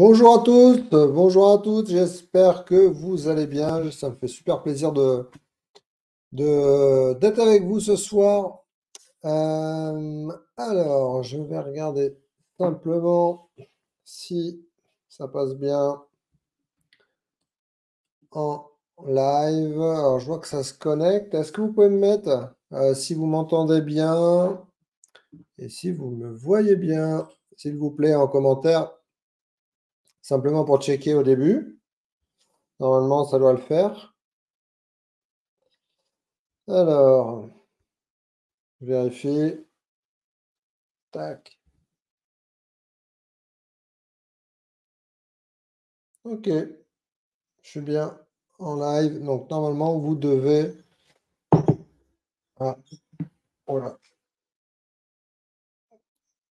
Bonjour à tous, bonjour à toutes, j'espère que vous allez bien. Ça me fait super plaisir d'être avec vous ce soir. Alors, je vais regarder simplement si ça passe bien en live. Alors, je vois que ça se connecte. Est-ce que vous pouvez me mettre si vous m'entendez bien et si vous me voyez bien, s'il vous plaît, en commentaire, simplement pour checker au début. Normalement, ça doit le faire. Alors, je vérifie. Tac. Ok, je suis bien en live. Donc, normalement, vous devez. Ah, voilà.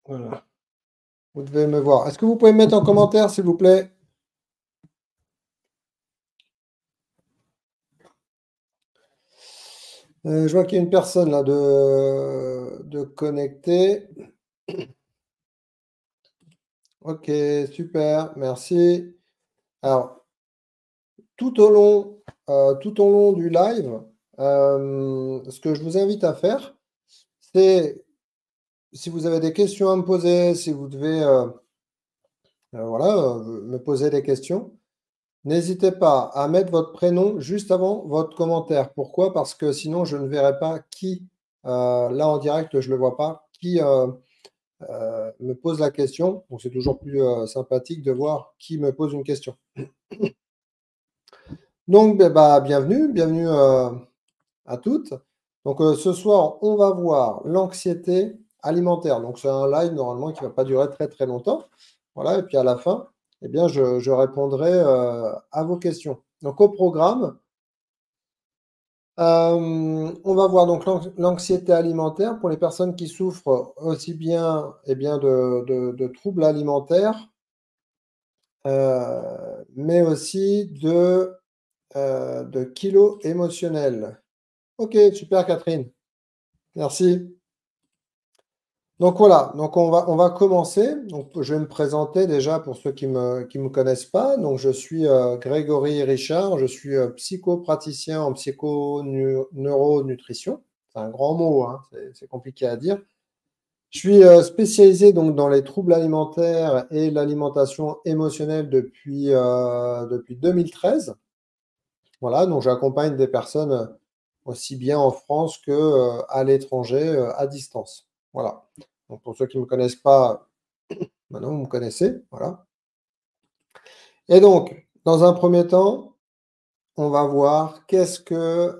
Voilà. Vous devez me voir. Est-ce que vous pouvez me mettre en commentaire, s'il vous plaît? Je vois qu'il y a une personne là de connecter. Ok, super, merci. Alors, tout au long du live, ce que je vous invite à faire, c'est si vous avez des questions à me poser, si vous devez voilà, me poser des questions. N'hésitez pas à mettre votre prénom juste avant votre commentaire. Pourquoi? Parce que sinon, je ne verrai pas qui, là en direct, je ne le vois pas, qui me pose la question. Donc, c'est toujours plus sympathique de voir qui me pose une question. Donc, bienvenue à toutes. Donc, ce soir, on va voir l'anxiété alimentaire. Donc, c'est un live normalement qui ne va pas durer très très longtemps. Voilà, et puis à la fin, eh bien, je répondrai à vos questions. Donc, au programme, on va voir donc l'anxiété alimentaire pour les personnes qui souffrent aussi bien, eh bien de troubles alimentaires, mais aussi de kilos émotionnels. Ok, super Catherine, merci. Donc voilà, donc on va commencer. Donc je vais me présenter déjà pour ceux qui me connaissent pas. Donc je suis Grégory Richard, je suis psychopraticien en psycho-neuronutrition. C'est un grand mot, hein, c'est compliqué à dire. Je suis spécialisé donc dans les troubles alimentaires et l'alimentation émotionnelle depuis 2013. Voilà, donc j'accompagne des personnes aussi bien en France que à l'étranger, à distance. Voilà. Donc pour ceux qui ne me connaissent pas, maintenant vous me connaissez. Voilà. Et donc, dans un premier temps, on va voir qu'est-ce que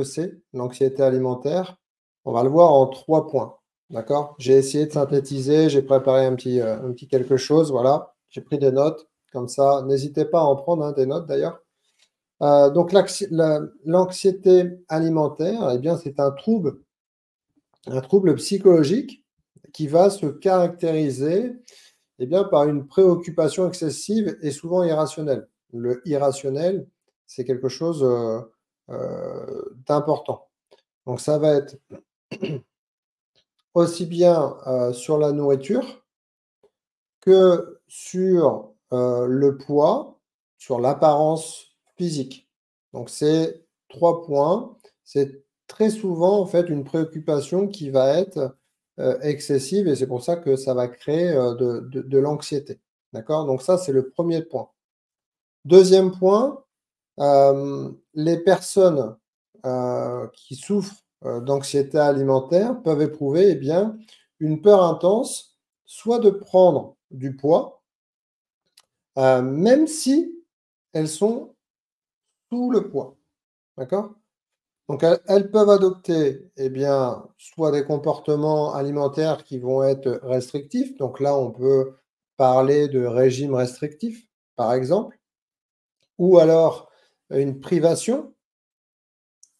c'est l'anxiété alimentaire. On va le voir en 3 points. D'accord? J'ai essayé de synthétiser, j'ai préparé un petit quelque chose. Voilà. J'ai pris des notes. Comme ça, n'hésitez pas à en prendre, hein, des notes d'ailleurs. Donc, l'anxiété alimentaire, eh bien, c'est un trouble psychologique qui va se caractériser, eh bien, par une préoccupation excessive et souvent irrationnelle. Le irrationnel, c'est quelque chose d'important. Donc, ça va être aussi bien sur la nourriture que sur le poids, sur l'apparence physique. Donc, c'est 3 points. C'est très souvent, en fait, une préoccupation qui va être excessive et c'est pour ça que ça va créer de l'anxiété. D'accord? Donc, ça, c'est le premier point. Deuxième point, les personnes qui souffrent d'anxiété alimentaire peuvent éprouver, eh bien, une peur intense, soit de prendre du poids, même si elles sont sous le poids. D'accord? Donc, elles peuvent adopter, eh bien, soit des comportements alimentaires qui vont être restrictifs. Donc là, on peut parler de régime restrictif, par exemple, ou alors une privation.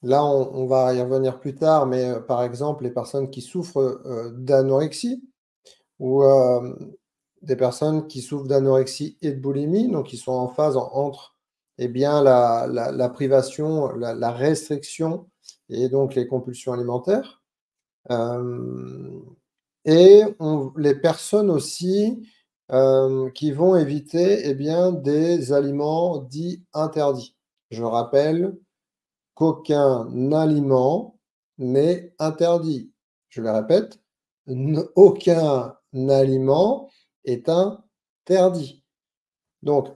Là, on va y revenir plus tard, mais par exemple, les personnes qui souffrent d'anorexie ou des personnes qui souffrent d'anorexie et de boulimie, donc qui sont en phase entre eh bien, la privation, la restriction et donc les compulsions alimentaires. Les personnes aussi qui vont éviter, eh bien, des aliments dits interdits. Je rappelle qu'aucun aliment n'est interdit. Je le répète, aucun aliment est interdit. Donc,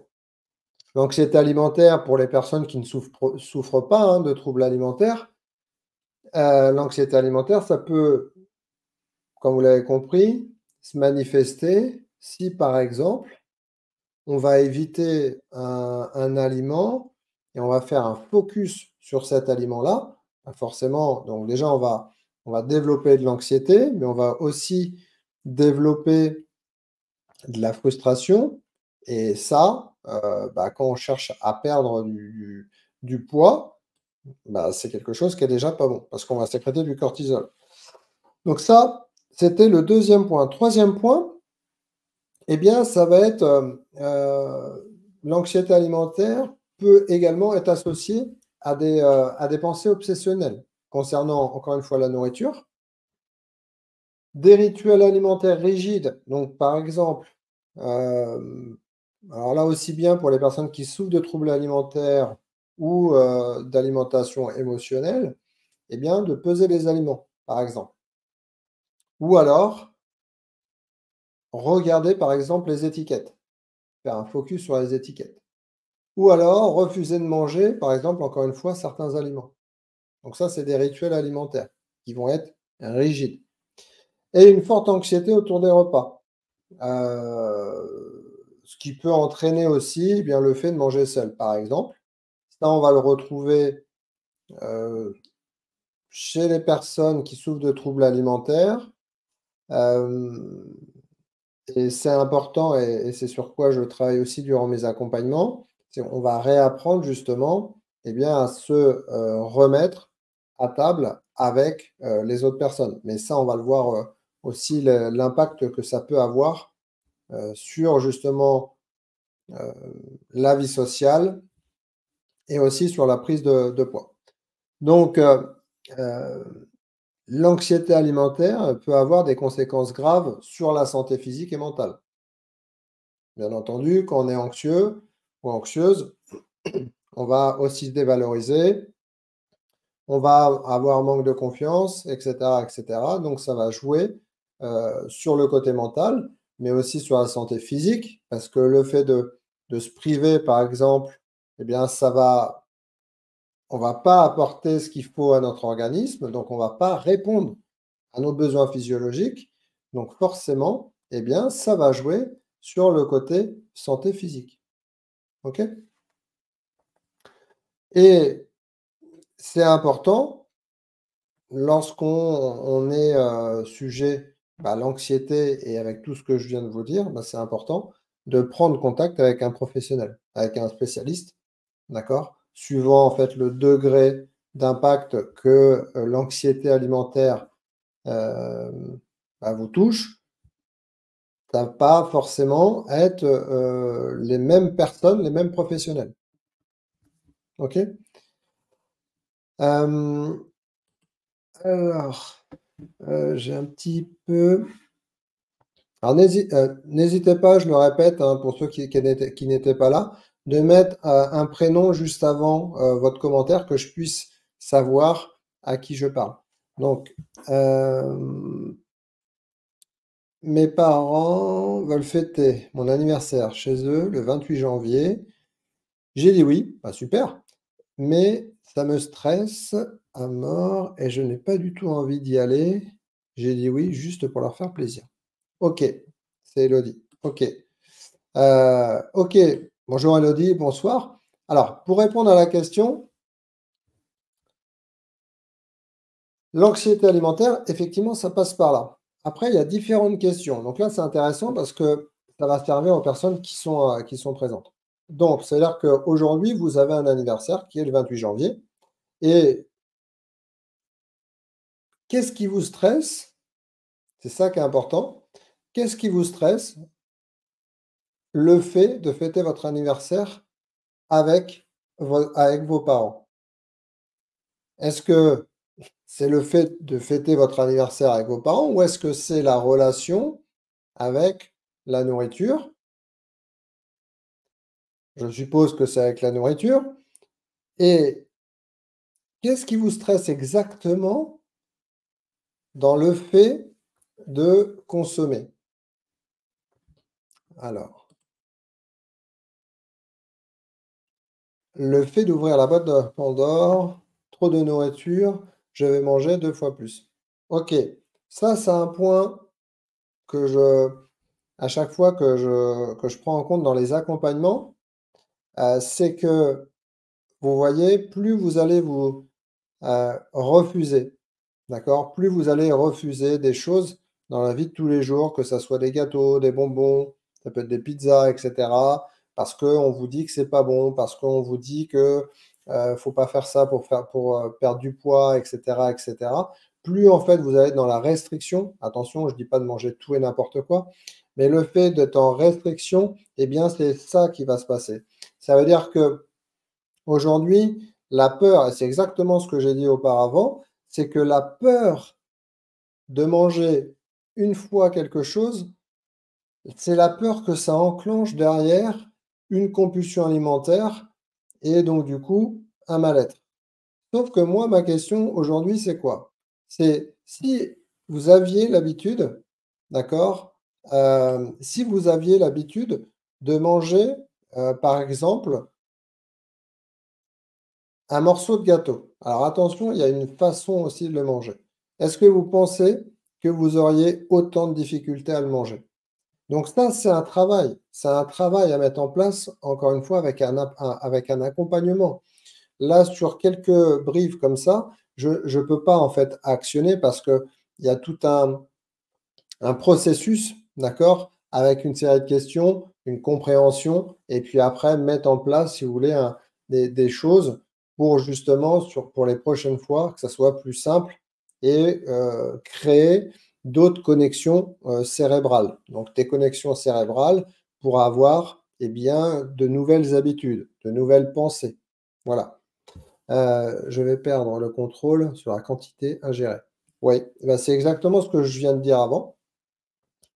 l'anxiété alimentaire, pour les personnes qui ne souffrent pas hein, de troubles alimentaires, l'anxiété alimentaire, ça peut, comme vous l'avez compris, se manifester si, par exemple, on va éviter un aliment et on va faire un focus sur cet aliment-là. Forcément, donc déjà, on va développer de l'anxiété, mais on va aussi développer de la frustration. Et ça, quand on cherche à perdre du poids, c'est quelque chose qui est déjà pas bon, parce qu'on va sécréter du cortisol. Donc ça, c'était le deuxième point. Troisième point, eh bien, ça va être, l'anxiété alimentaire peut également être associée à des pensées obsessionnelles concernant, encore une fois, la nourriture. Des rituels alimentaires rigides, donc par exemple, alors là aussi bien pour les personnes qui souffrent de troubles alimentaires ou, d'alimentation émotionnelle, eh bien, de peser les aliments, par exemple. Ou alors, regarder par exemple les étiquettes, faire un focus sur les étiquettes. Ou alors refuser de manger, par exemple, encore une fois, certains aliments. Donc ça, c'est des rituels alimentaires qui vont être rigides. Et une forte anxiété autour des repas. Ce qui peut entraîner aussi eh bien le fait de manger seul, par exemple. Ça, on va le retrouver, heu, chez les personnes qui souffrent de troubles alimentaires. Hem Et c'est important et c'est sur quoi je travaille aussi durant mes accompagnements, c'est on va réapprendre justement, eh bien, à se, remettre à table avec, les autres personnes. Mais ça, on va le voir, aussi l'impact que ça peut avoir, sur justement, heu, la vie sociale et aussi sur la prise de poids. Donc, heu, l'anxiété alimentaire peut avoir des conséquences graves sur la santé physique et mentale. Bien entendu, quand on est anxieux ou anxieuse, on va aussi se dévaloriser, on va avoir manque de confiance, et cetera. Donc ça va jouer, sur le côté mental, mais aussi sur la santé physique, parce que le fait de se priver, par exemple, eh bien, on va pas apporter ce qu'il faut à notre organisme, donc on va pas répondre à nos besoins physiologiques. Donc forcément, eh bien, ça va jouer sur le côté santé physique. OK? Et c'est important lorsqu'on est, sujet, à l'anxiété et avec tout ce que je viens de vous dire, c'est important de prendre contact avec un professionnel, avec un spécialiste, d'accord? Suivant en fait le degré d'impact que, l'anxiété alimentaire, vous touche, ça va pas forcément être, les mêmes personnes, les mêmes professionnels. OK? Hem, alors, j'ai un petit peu alors n'hésitez pas, je le répète, hein, pour ceux qui n'étaient pas là, de mettre, un prénom juste avant, votre commentaire que je puisse savoir à qui je parle. Donc, hem, mes parents veulent fêter mon anniversaire chez eux le 28 janvier. J'ai dit oui, bah, super, mais ça me stresse à mort et je n'ai pas du tout envie d'y aller. J'ai dit oui juste pour leur faire plaisir. OK, c'est Élodie. OK. OK. Bonjour Élodie, bonsoir. Alors, pour répondre à la question, l'anxiété alimentaire, effectivement, ça passe par là. Après, il y a différentes questions. Donc là, c'est intéressant parce que ça va servir aux personnes qui sont présentes. Donc, c'est-à-dire qu'aujourd'hui, vous avez un anniversaire qui est le 28 janvier et qu'est-ce qui vous stresse? C'est ça qui est important. Qu'est-ce qui vous stresse? Le fait de fêter votre anniversaire avec avec vos parents. Est-ce que c'est le fait de fêter votre anniversaire avec vos parents ou est-ce que c'est la relation avec la nourriture. Je suppose que c'est avec la nourriture. Et qu'est-ce qui vous stresse exactement dans le fait de consommer? Alors, le fait d'ouvrir la boîte de Pandore, trop de nourriture, je vais manger 2 fois plus. OK, ça, c'est un point que à chaque fois que je prends en compte dans les accompagnements, c'est que, vous voyez, plus vous allez vous, refuser, d'accord? Plus vous allez refuser des choses dans la vie de tous les jours, que ça soit des gâteaux, des bonbons, ça peut être des pizzas et cetera, parce qu'on vous dit que c'est pas bon, parce qu'on vous dit que, faut pas faire ça pour perdre du poids et cetera. Plus, en fait, vous allez être dans la restriction, attention, je dis pas de manger tout et n'importe quoi, mais le fait d'être en restriction, eh bien, c'est ça qui va se passer. Ça veut dire qu'aujourd'hui, la peur, et c'est exactement ce que j'ai dit auparavant, c'est que la peur de manger une fois quelque chose, c'est la peur que ça enclenche derrière une compulsion alimentaire et donc du coup, un mal-être. Sauf que moi, ma question aujourd'hui, c'est quoi? C'est si vous aviez l'habitude, d'accord, si vous aviez l'habitude de manger, par exemple, un morceau de gâteau. Alors attention, il y a une façon aussi de le manger. Est-ce que vous pensez que vous auriez autant de difficultés à le manger? Donc ça, c'est un travail. C'est un travail à mettre en place, encore une fois, avec un accompagnement. Là, sur quelques briefs comme ça, je ne peux pas, en fait, actionner parce qu'il y a tout un processus, d'accord? Avec une série de questions, une compréhension et puis après mettre en place, si vous voulez, des choses pour justement pour les prochaines fois, que ça soit plus simple et créer d'autres connexions, cérébrales. Donc des connexions cérébrales pour avoir, eh bien, de nouvelles habitudes, de nouvelles pensées. Voilà. Je vais perdre le contrôle sur la quantité ingérée. Oui, bah, c'est exactement ce que je viens de dire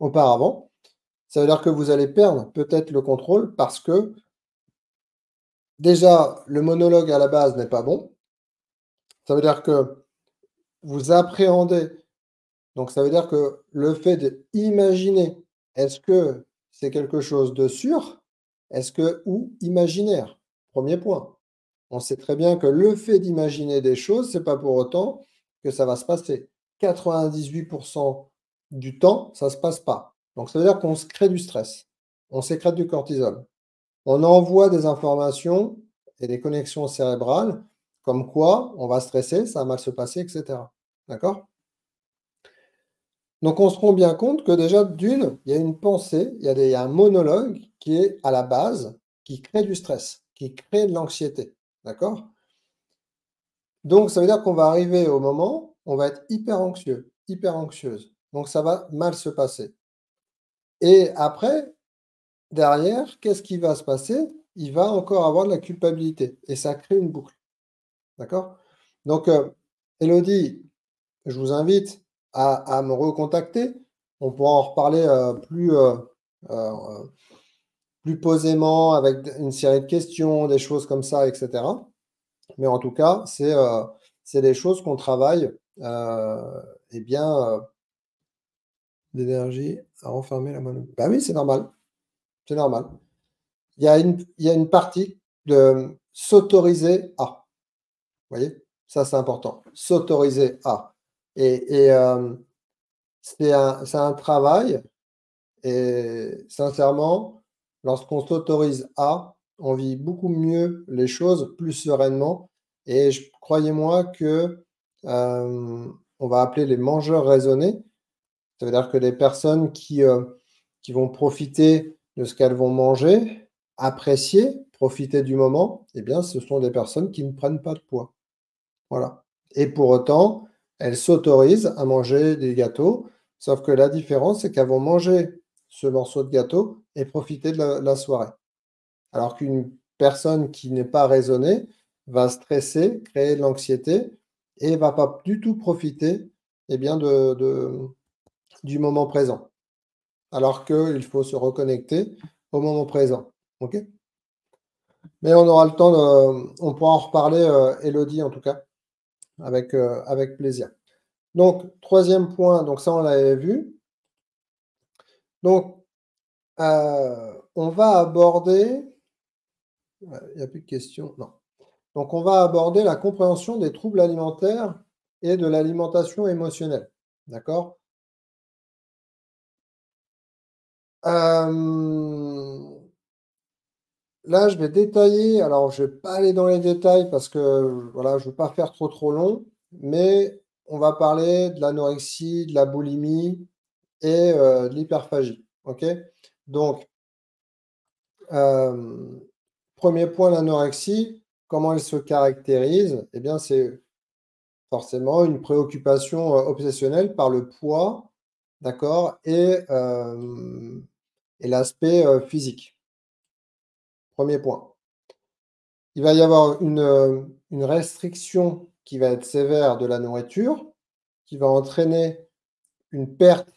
auparavant. Ça veut dire que vous allez perdre peut-être le contrôle parce que déjà, le monologue à la base n'est pas bon. Ça veut dire que vous appréhendez, donc ça veut dire que le fait d'imaginer, est-ce que c'est quelque chose de sûr? Est-ce que ou imaginaire? Premier point. On sait très bien que le fait d'imaginer des choses, c'est pas pour autant que ça va se passer. 98 du temps, ça se passe pas. Donc ça veut dire qu'on se crée du stress. On sécrète du cortisol. On envoie des informations et des connexions cérébrales comme quoi on va stresser, ça va mal se passer, et cetera. D'accord? Donc on se rend bien compte que déjà d'une, il y a une pensée, il y a un monologue qui est à la base, qui crée du stress, qui crée de l'anxiété. D'accord? Donc ça veut dire qu'on va arriver au moment, on va être hyper anxieux, hyper anxieuse. Donc ça va mal se passer. Et après, derrière, qu'est-ce qui va se passer? Il va encore avoir de la culpabilité et ça crée une boucle. D'accord? Donc, Élodie, je vous invite à me recontacter. On pourra en reparler, heu, plus posément avec une série de questions, des choses comme ça et cetera. Mais en tout cas, c'est des choses qu'on travaille, et bien, d'énergie à renfermer la mono bah oui, c'est normal, c'est normal. Il y a une partie de s'autoriser à. Vous voyez? Ça, c'est important. S'autoriser à c'est un travail et sincèrement, lorsqu'on s'autorise à, on vit beaucoup mieux les choses, plus sereinement et croyez-moi que, on va appeler les mangeurs raisonnés. Ça veut dire que les personnes qui vont profiter de ce qu'elles vont manger, apprécier, profiter du moment, eh bien, ce sont des personnes qui ne prennent pas de poids. Voilà et pour autant, elles s'autorisent à manger des gâteaux, sauf que la différence, c'est qu'elles vont manger ce morceau de gâteau et profiter de la soirée. Alors qu'une personne qui n'est pas raisonnée va stresser, créer de l'anxiété et va pas du tout profiter, eh bien, du moment présent. alors qu'il faut se reconnecter au moment présent. OK? Mais on aura le temps on pourra en reparler, Élodie, en tout cas, avec plaisir. Donc, troisième point, donc ça, on l'avait vu. Donc, on va aborder il n'y a plus de questions? Non. Donc, on va aborder la compréhension des troubles alimentaires et de l'alimentation émotionnelle. D'accord? Là, je vais détailler, alors je ne vais pas aller dans les détails parce que voilà, je ne veux pas faire trop long, mais on va parler de l'anorexie, de la boulimie et de l'hyperphagie. OK? Donc, premier point, l'anorexie, comment elle se caractérise? Eh bien, c'est forcément une préoccupation obsessionnelle par le poids, d'accord, et l'aspect physique. Premier point. Il va y avoir une restriction qui va être sévère de la nourriture, qui va entraîner une perte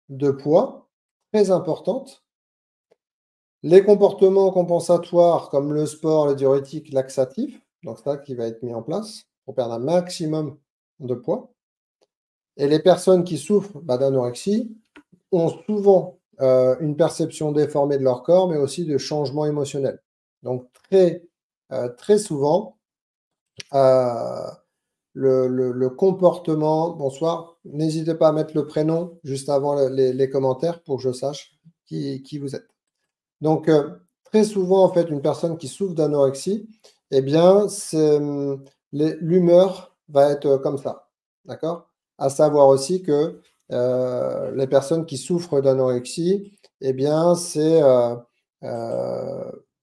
de poids très importante. Les comportements compensatoires comme le sport, les diurétiques, laxatifs, donc ça qui va être mis en place pour perdre un maximum de poids. Et les personnes qui souffrent d'anorexie ont souvent une perception déformée de leur corps, mais aussi de changements émotionnels. Donc très souvent, le comportement, bonsoir, n'hésitez pas à mettre le prénom juste avant les commentaires pour que je sache qui vous êtes. Donc, très souvent, en fait, une personne qui souffre d'anorexie, eh bien, l'humeur va être comme ça, d'accord? À savoir aussi que les personnes qui souffrent d'anorexie, eh bien,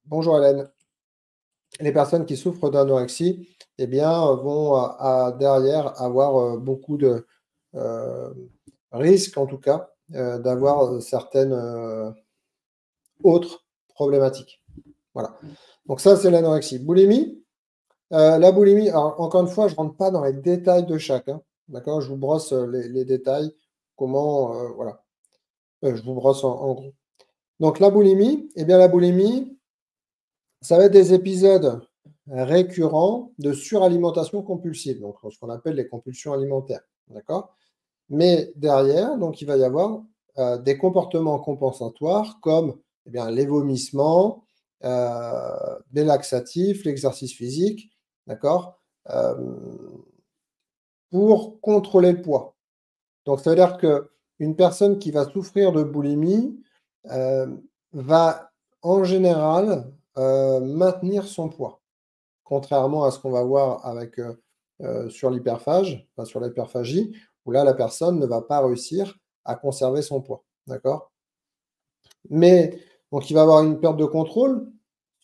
bonjour Hélène. Les personnes qui souffrent d'anorexie, eh bien, vont derrière avoir beaucoup de risques, en tout cas, d'avoir certaines autres problématiques. Voilà. Donc ça, c'est l'anorexie. Boulimie. La boulimie, alors encore une fois, je ne rentre pas dans les détails de chacun. D'accord? Je vous brosse les détails. Comment, voilà. Je vous brosse en gros. Donc la boulimie, eh bien la boulimie, ça va être des épisodes récurrents de suralimentation compulsive, donc ce qu'on appelle les compulsions alimentaires. D'accord? Mais derrière, donc il va y avoir des comportements compensatoires comme eh bien, les vomissements, les laxatifs, l'exercice physique, d'accord, pour contrôler le poids. Donc, ça veut dire qu'une personne qui va souffrir de boulimie va en général maintenir son poids, contrairement à ce qu'on va voir sur l'hyperphage, enfin, sur l'hyperphagie, où là, la personne ne va pas réussir à conserver son poids. D'accord? Mais donc, il va avoir une perte de contrôle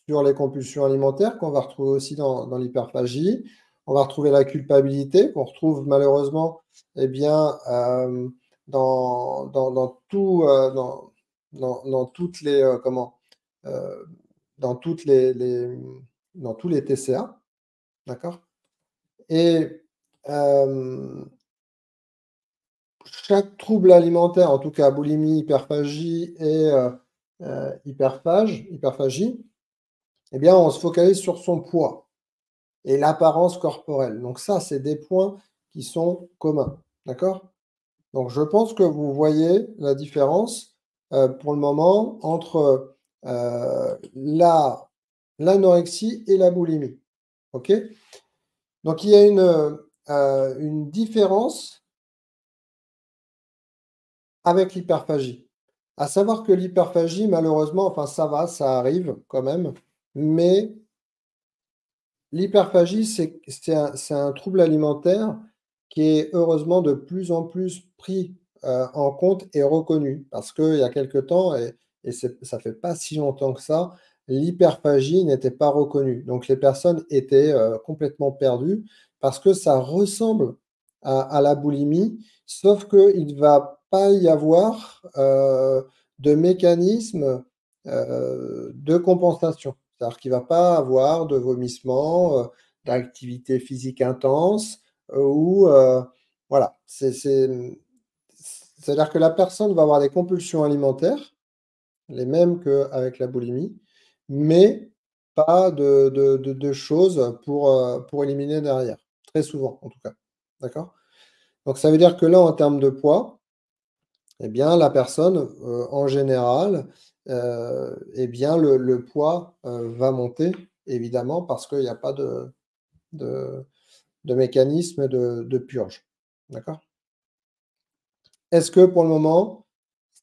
sur les compulsions alimentaires qu'on va retrouver aussi dans l'hyperphagie. On va retrouver la culpabilité qu'on retrouve malheureusement eh bien, dans toutes les dans toutes dans tous les TCA, d'accord? Et chaque trouble alimentaire, en tout cas boulimie, hyperphagie et hyperphagie, eh bien, on se focalise sur son poids et l'apparence corporelle. Donc ça, c'est des points qui sont communs, d'accord? Donc je pense que vous voyez la différence, pour le moment entre, l'anorexie et la boulimie, OK? Donc il y a une différence avec l'hyperphagie. À savoir que l'hyperphagie, malheureusement, enfin ça va, ça arrive quand même, mais l'hyperphagie, c'est un trouble alimentaire qui est heureusement de plus en plus pris, en compte et reconnu. Parce qu'il y a quelque temps et ça fait pas si longtemps que ça, l'hyperphagie n'était pas reconnue. Donc les personnes étaient, complètement perdues parce que ça ressemble à la boulimie, sauf qu'il ne va pas y avoir, de mécanisme, de compensation. C'est-à-dire qu'il ne va pas avoir de vomissement, d'activité physique intense, ou voilà. C'est-à-dire que la personne va avoir des compulsions alimentaires, les mêmes qu'avec la boulimie, mais pas de choses pour éliminer derrière, très souvent en tout cas. D'accord? Donc ça veut dire que là, en termes de poids, eh bien la personne, en général, eh bien le poids, va monter évidemment parce qu'il y a pas de mécanisme de purge. D'accord? Est-ce que pour le moment,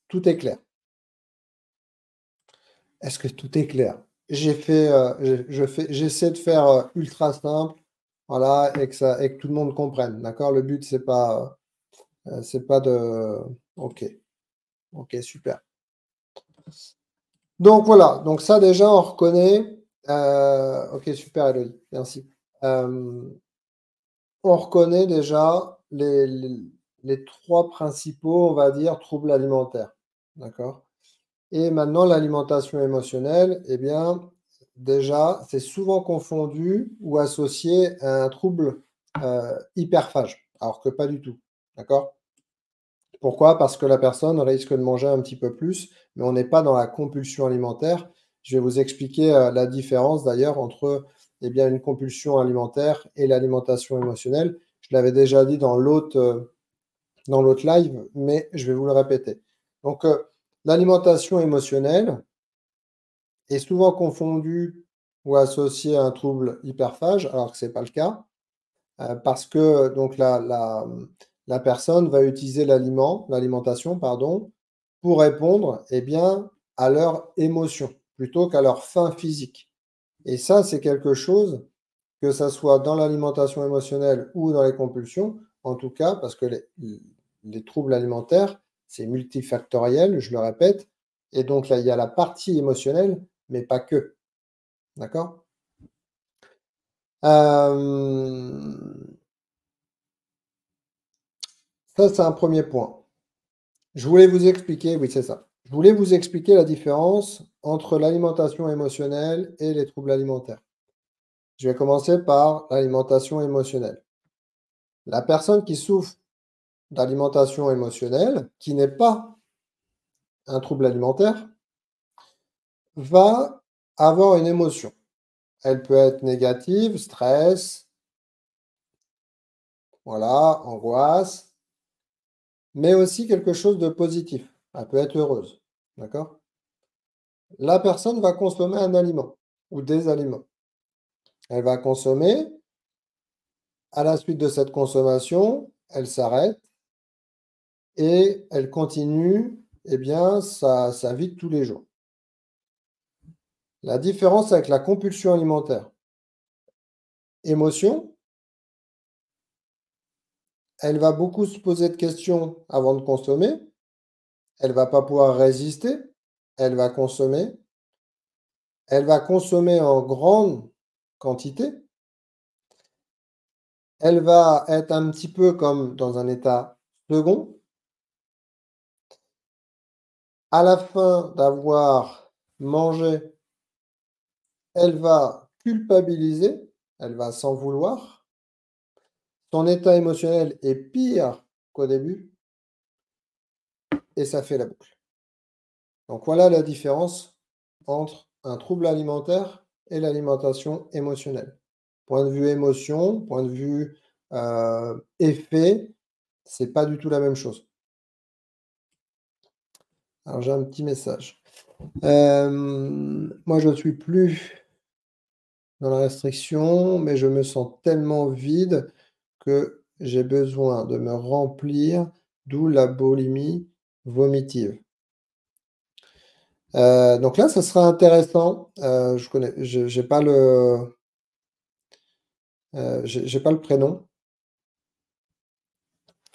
tout est clair? Est-ce que tout est clair? J'ai fait, j'essaie de faire, ultra simple, voilà, et que tout le monde comprenne, d'accord? Le but c'est pas de OK, OK, super. Donc voilà, donc ça déjà on reconnaît, OK, super Elodie, merci. On reconnaît déjà les 3 principaux, on va dire, troubles alimentaires, d'accord? Et maintenant l'alimentation émotionnelle, eh bien, déjà, c'est souvent confondu ou associé à un trouble, hyperphage, alors que pas du tout, d'accord? Pourquoi? Parce que la personne risque de manger un petit peu plus, mais on n'est pas dans la compulsion alimentaire. Je vais vous expliquer, la différence d'ailleurs entre, eh bien, une compulsion alimentaire et l'alimentation émotionnelle. Je l'avais déjà dit dans l'autre live, mais je vais vous le répéter. Donc, l'alimentation émotionnelle est souvent confondue ou associée à un trouble hyperphage, alors que c'est pas le cas, parce que donc la personne va utiliser l'alimentation, pardon, pour répondre, eh bien, à leurs émotions, plutôt qu'à leur faim physique. Et ça, c'est quelque chose, que ça soit dans l'alimentation émotionnelle ou dans les compulsions, en tout cas, parce que les troubles alimentaires, c'est multifactoriel, je le répète, et donc là, il y a la partie émotionnelle, mais pas que. D'accord? Hem, Ça, c'est un premier point. Je voulais vous expliquer oui, c'est ça. Je voulais vous expliquer la différence entre l'alimentation émotionnelle et les troubles alimentaires. Je vais commencer par l'alimentation émotionnelle. La personne qui souffre d'alimentation émotionnelle, qui n'est pas un trouble alimentaire, va avoir une émotion. Elle peut être négative, stress, voilà, angoisse, mais aussi quelque chose de positif. Elle peut être heureuse, d'accord? La personne va consommer un aliment ou des aliments. Elle va consommer. À la suite de cette consommation, elle s'arrête et elle continue, eh bien, sa vie de tous les jours. La différence avec la compulsion alimentaire, émotion, elle va beaucoup se poser de questions avant de consommer. Elle va pas pouvoir résister. Elle va consommer. Elle va consommer en grande quantité. Elle va être un petit peu comme dans un état second. À la fin d'avoir mangé, elle va culpabiliser, elle va s'en vouloir. Son état émotionnel est pire qu'au début et ça fait la boucle. Donc voilà la différence entre un trouble alimentaire et l'alimentation émotionnelle. Point de vue émotion, point de vue, effet, c'est pas du tout la même chose. Alors j'ai un petit message. Moi je suis plus dans la restriction, mais je me sens tellement vide que j'ai besoin de me remplir, d'où la boulimie vomitive. Donc là, ça sera intéressant, je connais j'ai pas j'ai pas le prénom.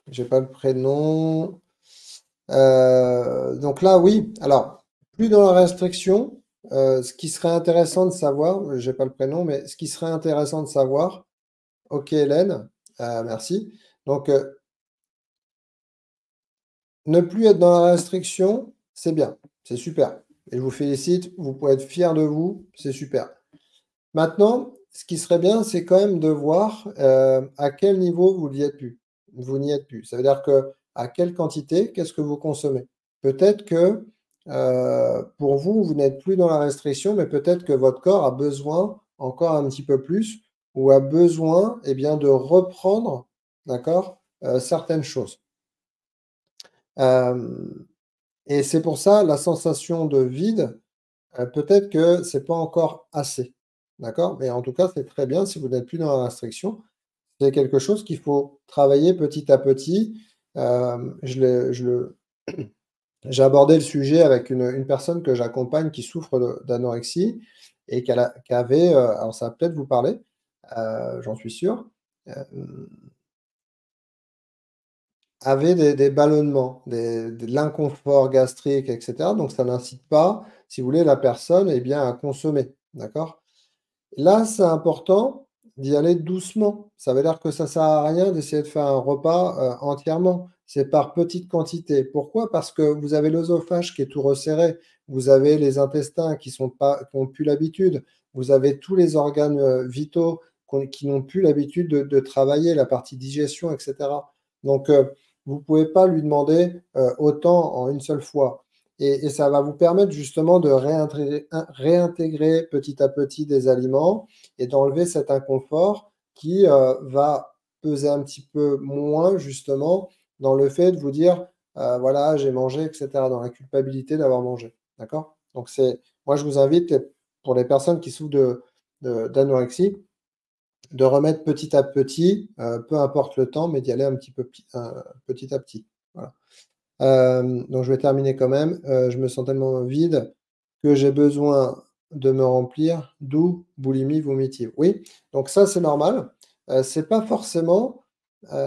J'ai pas le prénom. Donc là, oui, alors, plus dans la restriction, ce qui serait intéressant de savoir, j'ai pas le prénom, mais ce qui serait intéressant de savoir OK Hélène, merci. Donc, ne plus être dans la restriction, c'est bien, c'est super et je vous félicite, vous pouvez être fiers de vous, c'est super. Maintenant, ce qui serait bien, c'est quand même de voir, à quel niveau vous n'y êtes plus. Vous n'y êtes plus. Ça veut dire que à quelle quantité, qu'est-ce que vous consommez. Peut-être que pour vous, vous n'êtes plus dans la restriction, mais peut-être que votre corps a besoin encore un petit peu plus ou a besoin, eh bien, de reprendre, d'accord, certaines choses. Hem Et c'est pour ça la sensation de vide, peut-être que c'est pas encore assez, d'accord? Mais en tout cas, c'est très bien si vous n'êtes plus dans la restriction. C'est quelque chose qu'il faut travailler petit à petit. Je le j'ai abordé le sujet avec une personne que j'accompagne qui souffre d'anorexie et qui avait, alors ça va peut-être vous parler, j'en suis sûr, hem, avait des ballonnements, de l'inconfort gastrique et cetera, donc ça n'incite pas, si vous voulez, la personne, eh bien, à consommer, d'accord? Là, c'est important d'y aller doucement. Ça veut dire que ça sert à rien d'essayer de faire un repas, entièrement. C'est par petites quantités. Pourquoi? Parce que vous avez l'œsophage qui est tout resserré, vous avez les intestins qui ont plus l'habitude, vous avez tous les organes, vitaux qui n'ont plus l'habitude de travailler, la partie digestion et cetera. Donc, vous pouvez pas lui demander, autant en une seule fois. Et ça va vous permettre justement de réintégrer petit à petit des aliments et d'enlever cet inconfort qui, va peser un petit peu moins justement dans le fait de vous dire: «Voilà, j'ai mangé» et cetera, dans la culpabilité d'avoir mangé. D'accord? Donc c'est moi je vous invite, pour les personnes qui souffrent d'anorexie, de remettre petit à petit, peu importe le temps, mais d'y aller un petit peu petit à petit. Voilà. Donc je vais terminer quand même. Je me sens tellement vide que j'ai besoin de me remplir, d'où boulimie vomitive. Oui, donc ça, c'est normal. C'est pas forcément,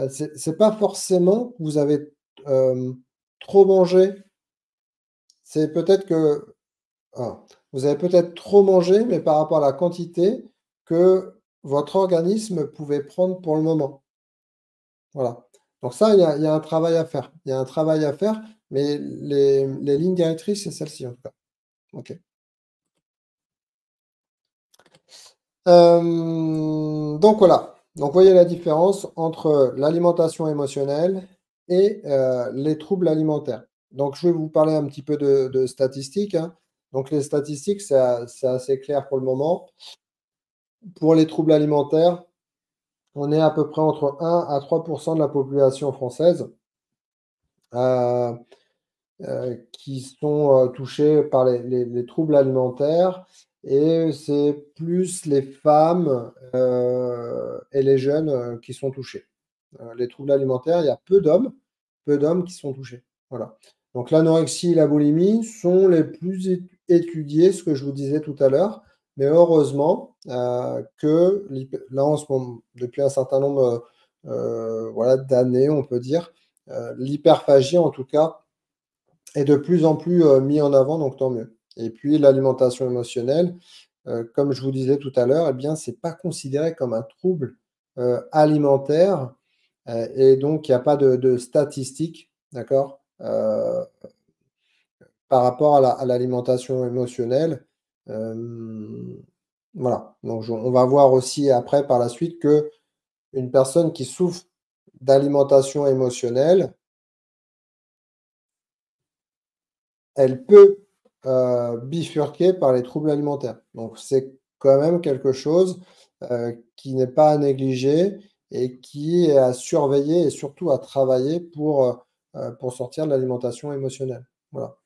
c'est pas forcément que vous avez, trop mangé. C'est peut-être que vous avez peut-être trop mangé, mais par rapport à la quantité que votre organisme pouvait prendre pour le moment. Voilà. Donc ça, il y a un travail à faire. Il y a un travail à faire, mais les lignes directrices, c'est celle-ci en tout cas. OK. Donc voilà. Donc voyez la différence entre l'alimentation émotionnelle et les troubles alimentaires. Donc je vais vous parler un petit peu de statistiques, hein. Donc les statistiques, c'est assez clair pour le moment. Pour les troubles alimentaires, on est à peu près entre 1 à 3 de la population française. Heu qui sont, touchés par les troubles alimentaires et c'est plus les femmes, et les jeunes, qui sont touchés. Les troubles alimentaires, il y a peu d'hommes qui sont touchés. Voilà. Donc l'anorexie et la boulimie sont les plus étudiés, ce que je vous disais tout à l'heure, mais heureusement, que là en ce moment depuis un certain nombre, voilà d'années, on peut dire, l'hyperphagie en tout cas est de plus en plus, mis en avant, donc tant mieux. Et puis l'alimentation émotionnelle, comme je vous disais tout à l'heure, eh bien, c'est pas considéré comme un trouble, alimentaire, et donc il y a pas de statistiques, d'accord? Par rapport à l'alimentation émotionnelle, hem, voilà. Donc on va voir aussi après par la suite que une personne qui souffre d'alimentation émotionnelle, elle peut, bifurquer par les troubles alimentaires. Donc c'est quand même quelque chose, qui n'est pas à négliger et qui est à surveiller et surtout à travailler pour sortir de l'alimentation émotionnelle. Voilà.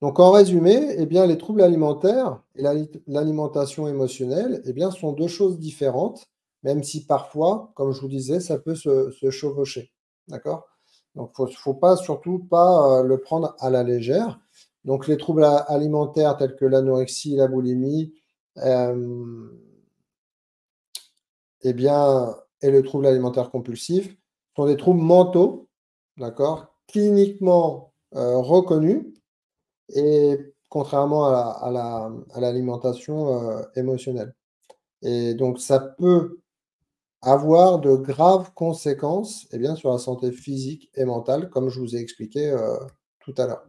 Donc en résumé, eh bien les troubles alimentaires et l'alimentation émotionnelle, eh bien sont 2 choses différentes, même si parfois, comme je vous disais, ça peut se chevaucher. D'accord? Donc faut pas surtout pas, le prendre à la légère. Donc les troubles alimentaires tels que l'anorexie, la boulimie, hem, eh bien et le trouble alimentaire compulsif sont des troubles mentaux, d'accord? Cliniquement, reconnus et contrairement à l'alimentation, émotionnelle et donc ça peut avoir de graves conséquences, eh bien, sur la santé physique et mentale, comme je vous ai expliqué, tout à l'heure.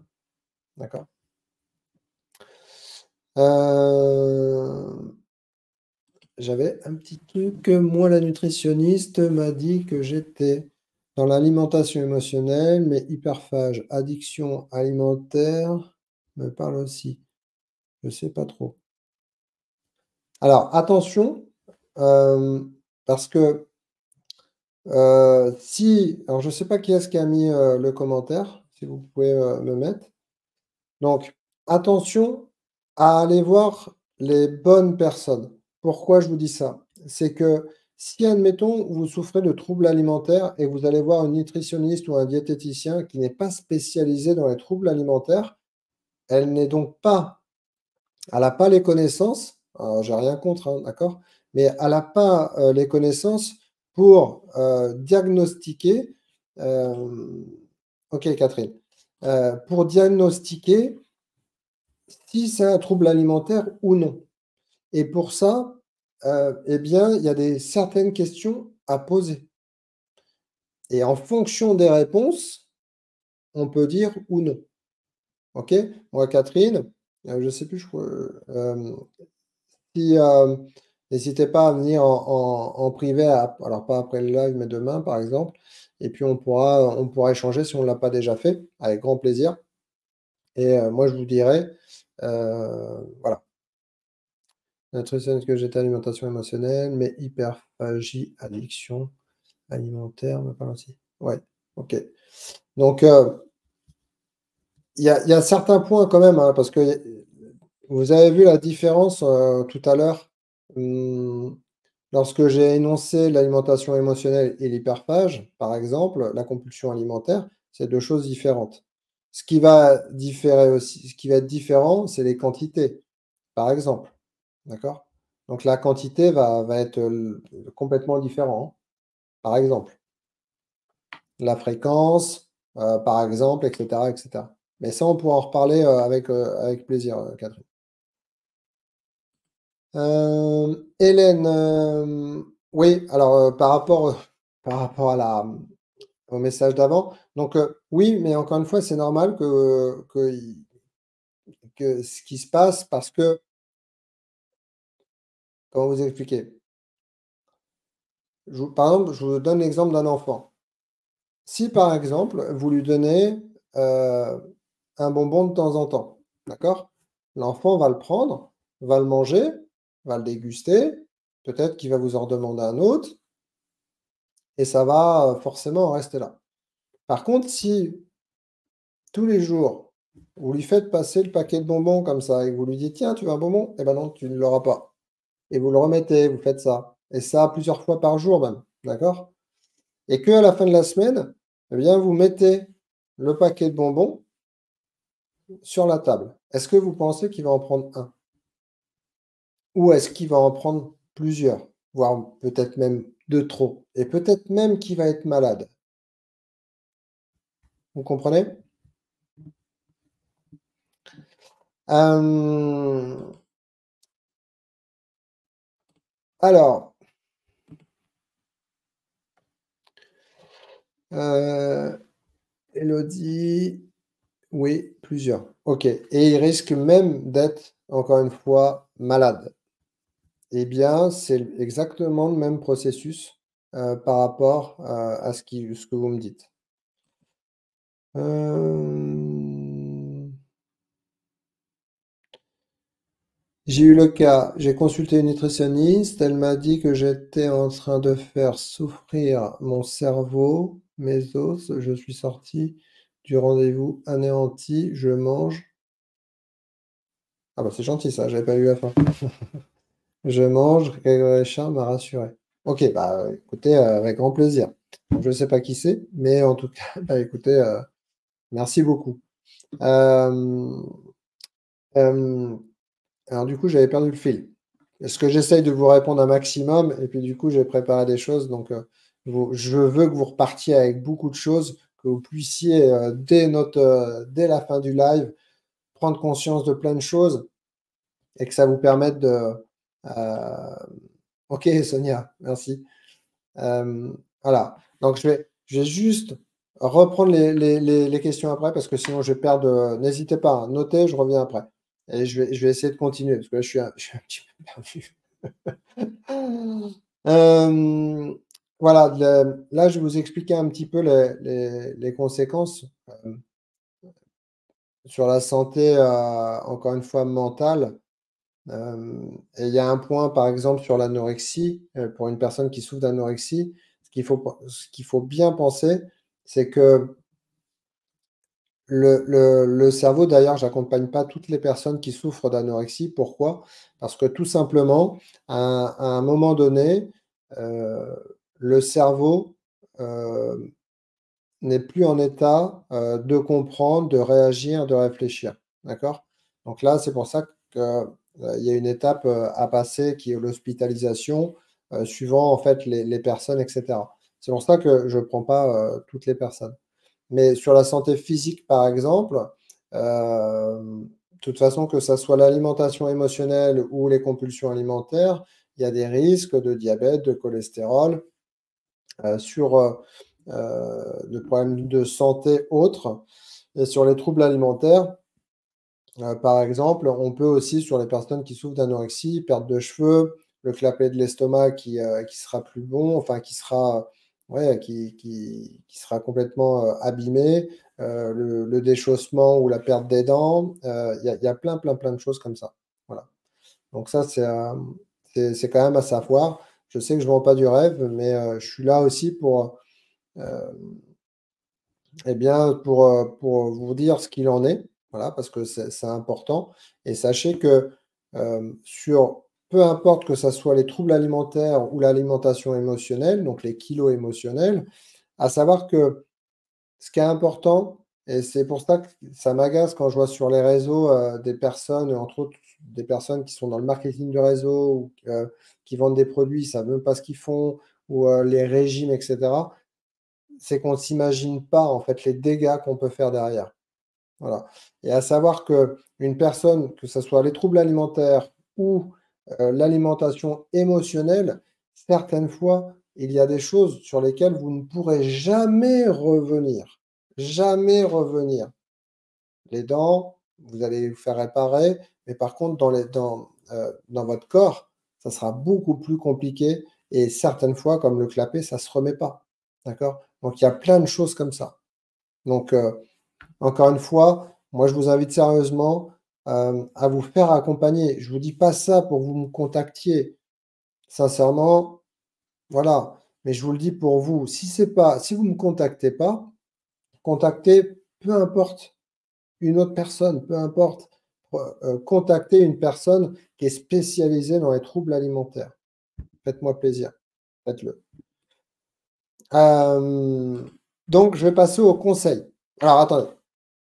D'accord? Hem, J'avais un petit truc, moi la nutritionniste m'a dit que j'étais Dans l'alimentation émotionnelle, mais hyperphage, addiction alimentaire me parle aussi. Je sais pas trop. Alors attention, parce que, si alors je sais pas qui est-ce qui a mis, le commentaire, si vous pouvez, me mettre. Donc attention à aller voir les bonnes personnes. Pourquoi je vous dis ça? C'est que si, admettons, vous souffrez de troubles alimentaires et vous allez voir un nutritionniste ou un diététicien qui n'est pas spécialisé dans les troubles alimentaires, elle n'est donc pas elle a pas les connaissances, alors j'ai rien contre, hein, d'accord? Mais elle a pas, les connaissances pour, diagnostiquer, OK Catherine, pour diagnostiquer si c'est un trouble alimentaire ou non. Et pour ça, eh bien, il y a certaines questions à poser et en fonction des réponses, on peut dire ou non. OK? Moi Catherine, je sais plus, je crois, si, n'hésitez pas à venir en privé, alors pas après le live, mais demain, par exemple, et puis on pourra échanger si on ne l'a pas déjà fait, avec grand plaisir. Et moi, je vous dirai, voilà, nutritionniste que j'étais, alimentation émotionnelle, mais hyperphagie, addiction alimentaire, me parle aussi. Ouais, OK. Donc, il y a certains points quand même, hein, parce que vous avez vu la différence, tout à l'heure, mmh, lorsque j'ai énoncé l'alimentation émotionnelle et l'hyperphage, par exemple, la compulsion alimentaire, c'est 2 choses différentes. Ce qui va être différent, c'est les quantités, par exemple, d'accord? Donc la quantité va être, complètement différent, hein, par exemple. La fréquence, par exemple, et cetera, et cetera. Mais ça, on pourra en reparler, avec plaisir, Catherine. Hélène, oui, alors, par rapport au message d'avant, donc, oui, mais encore une fois, c'est normal que ce qui se passe parce que comment vous expliquer? Par exemple, je vous donne l'exemple d'un enfant. Si, par exemple, vous lui donnez, un bonbon de temps en temps, d'accord? L'enfant va le prendre, va le manger, va le déguster, peut-être qu'il va vous en redemander un autre et ça va, forcément rester là. Par contre, si tous les jours, vous lui faites passer le paquet de bonbons comme ça et que vous lui dites: «Tiens, tu veux un bonbon?» Eh ben non, tu ne l'auras pas et vous le remettez, vous faites ça et ça plusieurs fois par jour même, d'accord? Et qu'à la fin de la semaine, eh bien, vous mettez le paquet de bonbons sur la table. Est-ce que vous pensez qu'il va en prendre un? Ou est-ce qu'il va en prendre plusieurs? Voire peut-être même de trop et peut-être même qu'il va être malade. Vous comprenez? Hem, alors, Élodie, oui, plusieurs. OK et il risque même d'être, encore une fois, malade. Eh bien, c'est exactement le même processus, par rapport, à ce que vous me dites. Hem, j'ai eu le cas, j'ai consulté une nutritionniste, elle m'a dit que j'étais en train de faire souffrir mon cerveau, mes os, je suis sorti du rendez-vous anéanti, je mange ah bah, c'est gentil ça, j'avais pas lu la fin. Je mange, Grégory Charles m'a rassuré. OK, bah, écoutez, avec grand plaisir. Je ne sais pas qui c'est, mais en tout cas, bah, écoutez, merci beaucoup. Hem, hem, alors du coup, j'avais perdu le fil. Est-ce que j'essaye de vous répondre un maximum et puis du coup, j'ai préparé des choses donc, je veux que vous repartiez avec beaucoup de choses, que vous puissiez, dès la fin du live, prendre conscience de plein de choses et que ça vous permette OK Sonia, merci. Voilà, donc je vais juste reprendre les questions après parce que sinon je vais perdre, n'hésitez pas, hein, notez, je reviens après et je vais essayer de continuer parce que là je suis un petit peu perdu. Hem, Voilà, là, je vais vous expliquer un petit peu les conséquences sur la santé, encore une fois, mentale. Et il y a un point, par exemple, sur l'anorexie, pour une personne qui souffre d'anorexie, ce qu'il faut bien penser, c'est que le cerveau, d'ailleurs, j'accompagne pas toutes les personnes qui souffrent d'anorexie. Pourquoi? Parce que tout simplement, à un moment donné, heu, le cerveau, heu, n'est plus en état, de comprendre, de réagir, de réfléchir. D'accord? Donc là, c'est pour ça que, il y a une étape, à passer qui est l'hospitalisation, suivant en fait les personnes et cetera. C'est pour ça que je prends pas, toutes les personnes. Mais sur la santé physique, par exemple, de toute façon, que ça soit l'alimentation émotionnelle ou les compulsions alimentaires, il y a des risques de diabète, de cholestérol, sur, de problèmes de santé autres. Et sur les troubles alimentaires, par exemple, on peut aussi, sur les personnes qui souffrent d'anorexie, perte de cheveux, le clapet de l'estomac qui sera plus bon, enfin qui sera ouais, qui sera complètement, abîmé, le déchaussement ou la perte des dents, il y a plein, plein, plein de choses comme ça. Voilà. Donc ça, c'est quand même à savoir. Je sais que je ne vends pas du rêve, mais, je suis là aussi pour, eh bien, pour vous dire ce qu'il en est, voilà, parce que c'est important et sachez que, sur peu importe que ça soit les troubles alimentaires ou l'alimentation émotionnelle, donc les kilos émotionnels, à savoir que ce qui est important et c'est pour ça que ça m'agace quand je vois sur les réseaux, des personnes, entre autres des personnes qui sont dans le marketing de réseau ou qui vendent des produits, ils savent même pas ce qu'ils font ou, les régimes et cetera. C'est qu'on s'imagine pas, en fait, les dégâts qu'on peut faire derrière. Voilà et à savoir qu'une personne, que ça soit les troubles alimentaires ou, l'alimentation émotionnelle, certaines fois, il y a des choses sur lesquelles vous ne pourrez jamais revenir. Jamais revenir. Les dents, vous allez vous faire réparer, mais par contre dans votre corps, ça sera beaucoup plus compliqué et certaines fois, comme le clapet, ça se remet pas. D'accord? Donc il y a plein de choses comme ça. Donc, encore une fois, moi je vous invite sérieusement, à vous faire accompagner. Je vous dis pas ça pour que vous me contactiez. Sincèrement, voilà, mais je vous le dis pour vous. Si vous ne me contactez pas, contactez peu importe une autre personne, peu importe, contactez une personne qui est spécialisée dans les troubles alimentaires. Faites-moi plaisir, faites-le. Hem, donc je vais passer aux conseils. Alors attendez,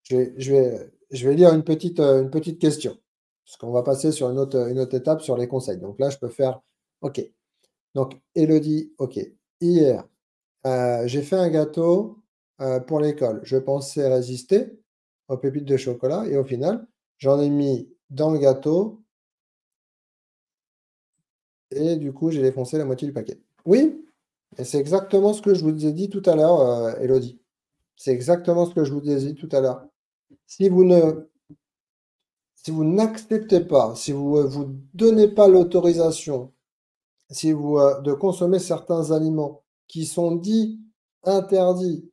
je vais lire une petite question, parce qu'on va passer sur une autre étape sur les conseils. Donc là, je peux faire OK. Donc Élodie, OK. Hier, j'ai fait un gâteau, pour l'école. Je pensais résister aux pépites de chocolat et au final, j'en ai mis dans le gâteau et du coup, j'ai défoncé la moitié du paquet. Oui, et c'est exactement ce que je vous ai dit tout à l'heure, Élodie. C'est exactement ce que je vous ai dit tout à l'heure. Si vous ne Si vous n'acceptez pas, si vous, vous donnez pas l'autorisation, si vous, de consommer certains aliments qui sont dits interdits,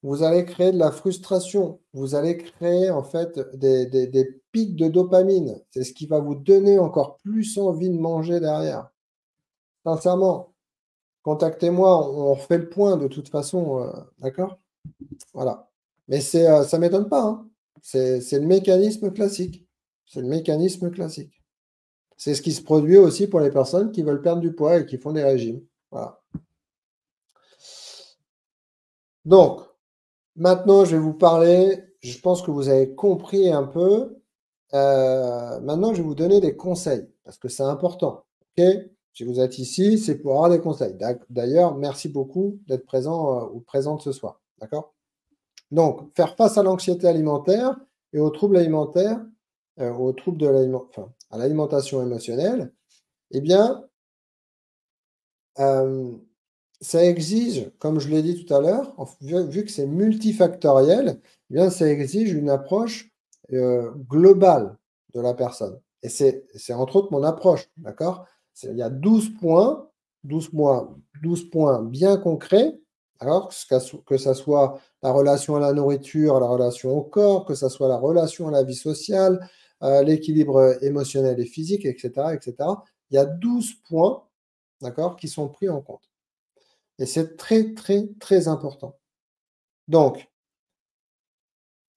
vous allez créer de la frustration. Vous allez créer en fait des pics de dopamine. C'est ce qui va vous donner encore plus envie de manger derrière. Sincèrement, contactez-moi, on refait le point de toute façon, d'accord? Voilà. Mais ça m'étonne pas, hein. C'est le mécanisme classique. C'est le mécanisme classique. C'est ce qui se produit aussi pour les personnes qui veulent perdre du poids et qui font des régimes. Voilà. Donc, maintenant, je vais vous parler, je pense que vous avez compris un peu. Maintenant, je vais vous donner des conseils parce que c'est important. OK? Si vous êtes ici, c'est pour avoir des conseils. D'ailleurs, merci beaucoup d'être présent ou présente ce soir. D'accord? Donc, faire face à l'anxiété alimentaire et aux troubles alimentaires, aux troubles de enfin, à l'alimentation émotionnelle, eh bien, ça exige, comme je l'ai dit tout à l'heure, vu que c'est multifactoriel, eh bien, ça exige une approche, globale de la personne et c'est entre autres mon approche, d'accord? Il y a 12 points 12 points bien concrets, alors que ça soit la relation à la nourriture, la relation au corps, que ça soit la relation à la vie sociale, l'équilibre émotionnel et physique, etc., etc. Il y a 12 points, d'accord, qui sont pris en compte. Et c'est très, très, très important. Donc,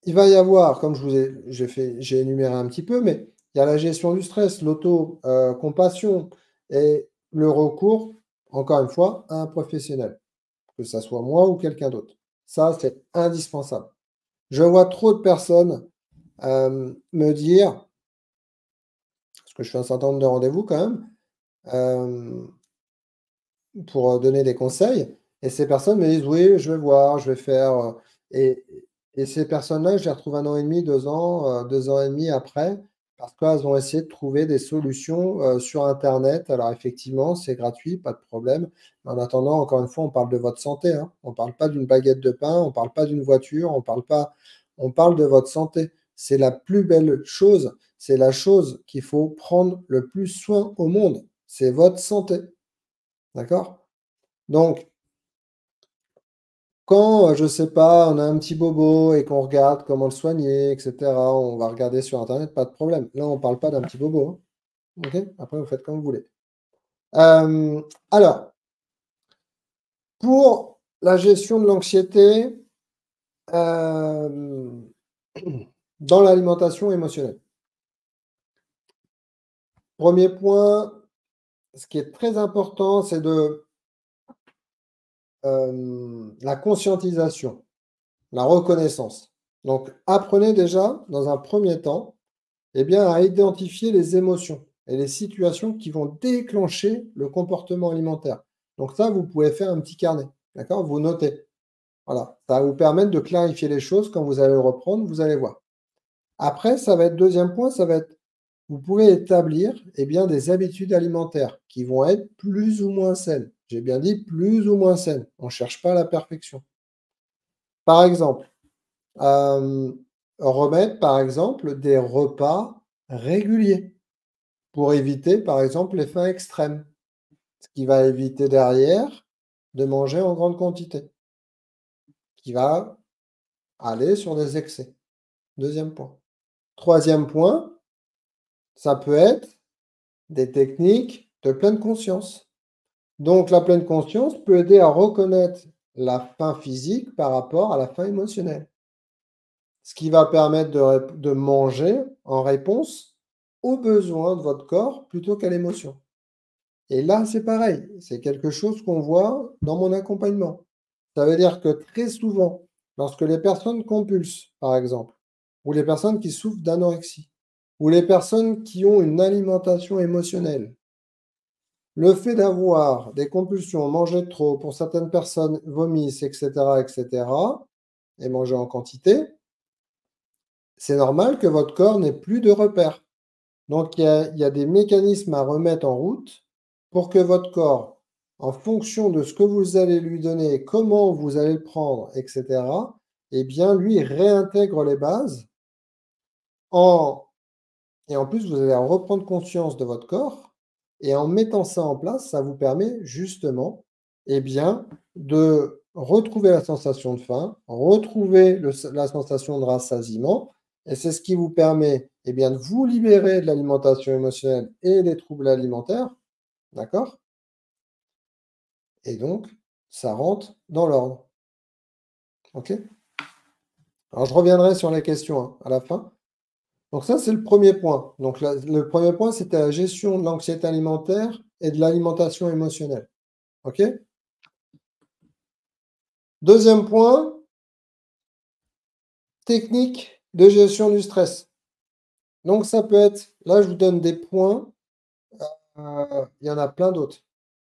il va y avoir, comme j'ai énuméré un petit peu, mais il y a la gestion du stress, l'auto-compassion et le recours, encore une fois, à un professionnel, que ça soit moi ou quelqu'un d'autre. Ça, c'est indispensable. Je vois trop de personnes me dire, parce que je fais un certain nombre de rendez-vous quand même, euh, pour donner des conseils, et ces personnes me disent: «Oui, je vais voir, je vais faire», et et ces personnes-là, je les retrouve 1 an et demi, 2 ans, 2 ans et demi après, parce qu'elles ont essayé de trouver des solutions, sur internet. Alors effectivement, c'est gratuit, pas de problème. Mais en attendant, encore une fois, on parle de votre santé, hein. On parle pas d'une baguette de pain, on parle pas d'une voiture, on parle de votre santé. C'est la plus belle chose, c'est la chose qu'il faut prendre le plus soin au monde, c'est votre santé, d'accord? Donc, quand, je sais pas, on a un petit bobo et qu'on regarde comment le soigner, et cetera, on va regarder sur internet, pas de problème. Là, on parle pas d'un petit bobo, hein, OK? Après, vous faites comme vous voulez. Alors, pour la gestion de l'anxiété, hem, dans l'alimentation émotionnelle. Premier point, ce qui est très important, c'est la conscientisation, la reconnaissance. Donc, apprenez déjà, dans un premier temps, eh bien, à identifier les émotions et les situations qui vont déclencher le comportement alimentaire. Donc ça, vous pouvez faire un petit carnet, d'accord? Vous notez. Voilà, ça va vous permettre de clarifier les choses quand vous allez le reprendre, vous allez voir. Après, ça va être deuxième point, ça va être, vous pouvez établir, eh bien, des habitudes alimentaires qui vont être plus ou moins saines. J'ai bien dit plus ou moins saines. On ne cherche pas la perfection. Par exemple, hem, remettre, par exemple, des repas réguliers. Pour éviter, par exemple, les faim extrêmes, ce qui va éviter derrière de manger en grande quantité, qui va aller sur des excès. Deuxième point. Troisième point, ça peut être des techniques de pleine conscience. Donc la pleine conscience peut aider à reconnaître la faim physique par rapport à la faim émotionnelle, ce qui va permettre de manger en réponse aux besoins de votre corps plutôt qu'à l'émotion. Et là, c'est pareil, c'est quelque chose qu'on voit dans mon accompagnement. Ça veut dire que très souvent, lorsque les personnes compulsent, par exemple, ou les personnes qui souffrent d'anorexie, ou les personnes qui ont une alimentation émotionnelle, le fait d'avoir des compulsions, manger trop, pour certaines personnes vomissent, etc., etc., et manger en quantité, c'est normal que votre corps n'ait plus de repères. Donc, il y a des mécanismes à remettre en route pour que votre corps, en fonction de ce que vous allez lui donner, comment vous allez le prendre, etc., eh bien, lui réintègre les bases en et en plus, vous allez reprendre conscience de votre corps et en mettant ça en place, ça vous permet justement, eh bien, de retrouver la sensation de faim, retrouver la sensation de rassasiement et c'est ce qui vous permet, eh bien, de vous libérer de l'alimentation émotionnelle et des troubles alimentaires, d'accord? Et donc, ça rentre dans l'ordre, OK? Alors je reviendrai sur les questions, hein, à la fin. Donc ça, c'est le premier point. Donc le premier point, c'était la gestion de l'anxiété alimentaire et de l'alimentation émotionnelle. OK? Deuxième point, technique de gestion du stress. Donc ça peut être, là je vous donne des points, il y en a plein d'autres.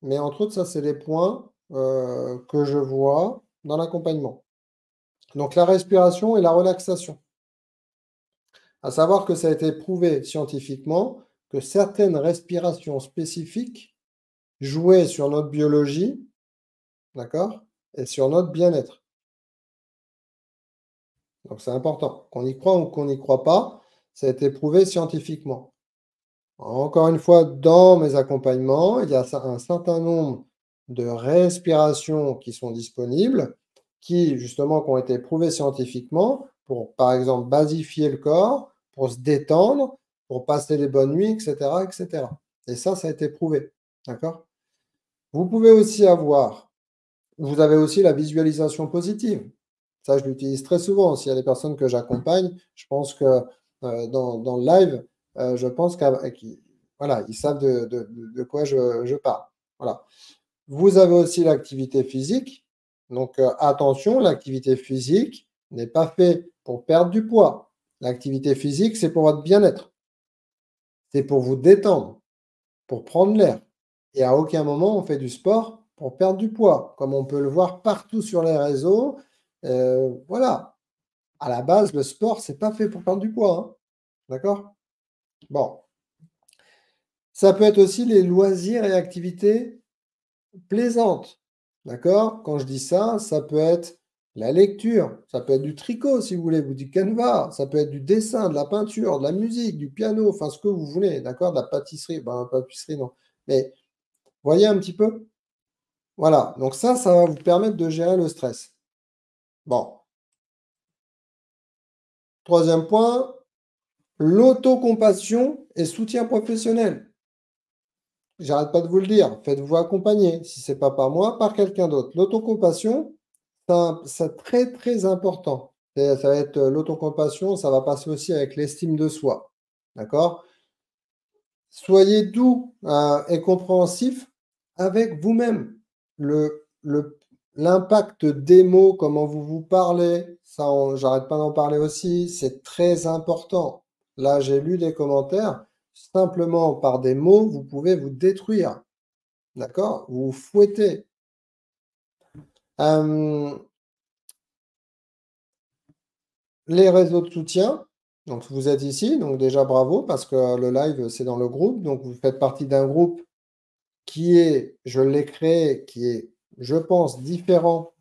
Mais entre autres, ça c'est des points que je vois dans l'accompagnement. Donc la respiration et la relaxation. À savoir que ça a été prouvé scientifiquement que certaines respirations spécifiques jouaient sur notre biologie, d'accord? Et sur notre bien-être. Donc c'est important. Qu'on y croit ou qu'on n'y croit pas, ça a été prouvé scientifiquement. Encore une fois, dans mes accompagnements, il y a un certain nombre de respirations qui sont disponibles, qui justement qui ont été prouvées scientifiquement pour, par exemple, basifier le corps, pour se détendre, pour passer des bonnes nuits, et cetera, et cetera. Et ça a été prouvé, d'accord? Vous pouvez aussi vous avez aussi la visualisation positive. Ça, je l'utilise très souvent. S'il y a des personnes que j'accompagne, je pense que dans le live, je pense qu'ils voilà, ils savent de quoi je parle. Voilà. Vous avez aussi l'activité physique. Donc, attention, l'activité physique n'est pas faite pour perdre du poids. L'activité physique, c'est pour votre bien-être. C'est pour vous détendre, pour prendre l'air. Et à aucun moment, on fait du sport pour perdre du poids, comme on peut le voir partout sur les réseaux. Voilà. À la base, le sport, c'est pas fait pour perdre du poids, hein. D'accord? Bon. Ça peut être aussi les loisirs et activités plaisantes. D'accord? Quand je dis ça, ça peut être la lecture, ça peut être du tricot si vous voulez, ou du canevas, ça peut être du dessin, de la peinture, de la musique, du piano, enfin ce que vous voulez, d'accord? De la pâtisserie, ben, la pâtisserie non. Mais voyez un petit peu? Voilà, donc ça va vous permettre de gérer le stress. Bon, troisième point, l'autocompassion et soutien professionnel. J'arrête pas de vous le dire, faites-vous accompagner. Si c'est pas par moi, par quelqu'un d'autre. L'autocompassion, c'est très, très important. Ça va être l'autocompassion, ça va passer aussi avec l'estime de soi. D'accord? Soyez doux, et compréhensif avec vous-même. L'impact des mots, comment vous vous parlez, ça, j'arrête pas d'en parler aussi, c'est très important. Là, j'ai lu des commentaires, simplement par des mots, vous pouvez vous détruire. D'accord? Vous vous fouettez. Euh, les réseaux de soutien, donc vous êtes ici, donc déjà bravo, parce que le live, c'est dans le groupe, donc vous faites partie d'un groupe qui est, je l'ai créé, qui est, je pense, différent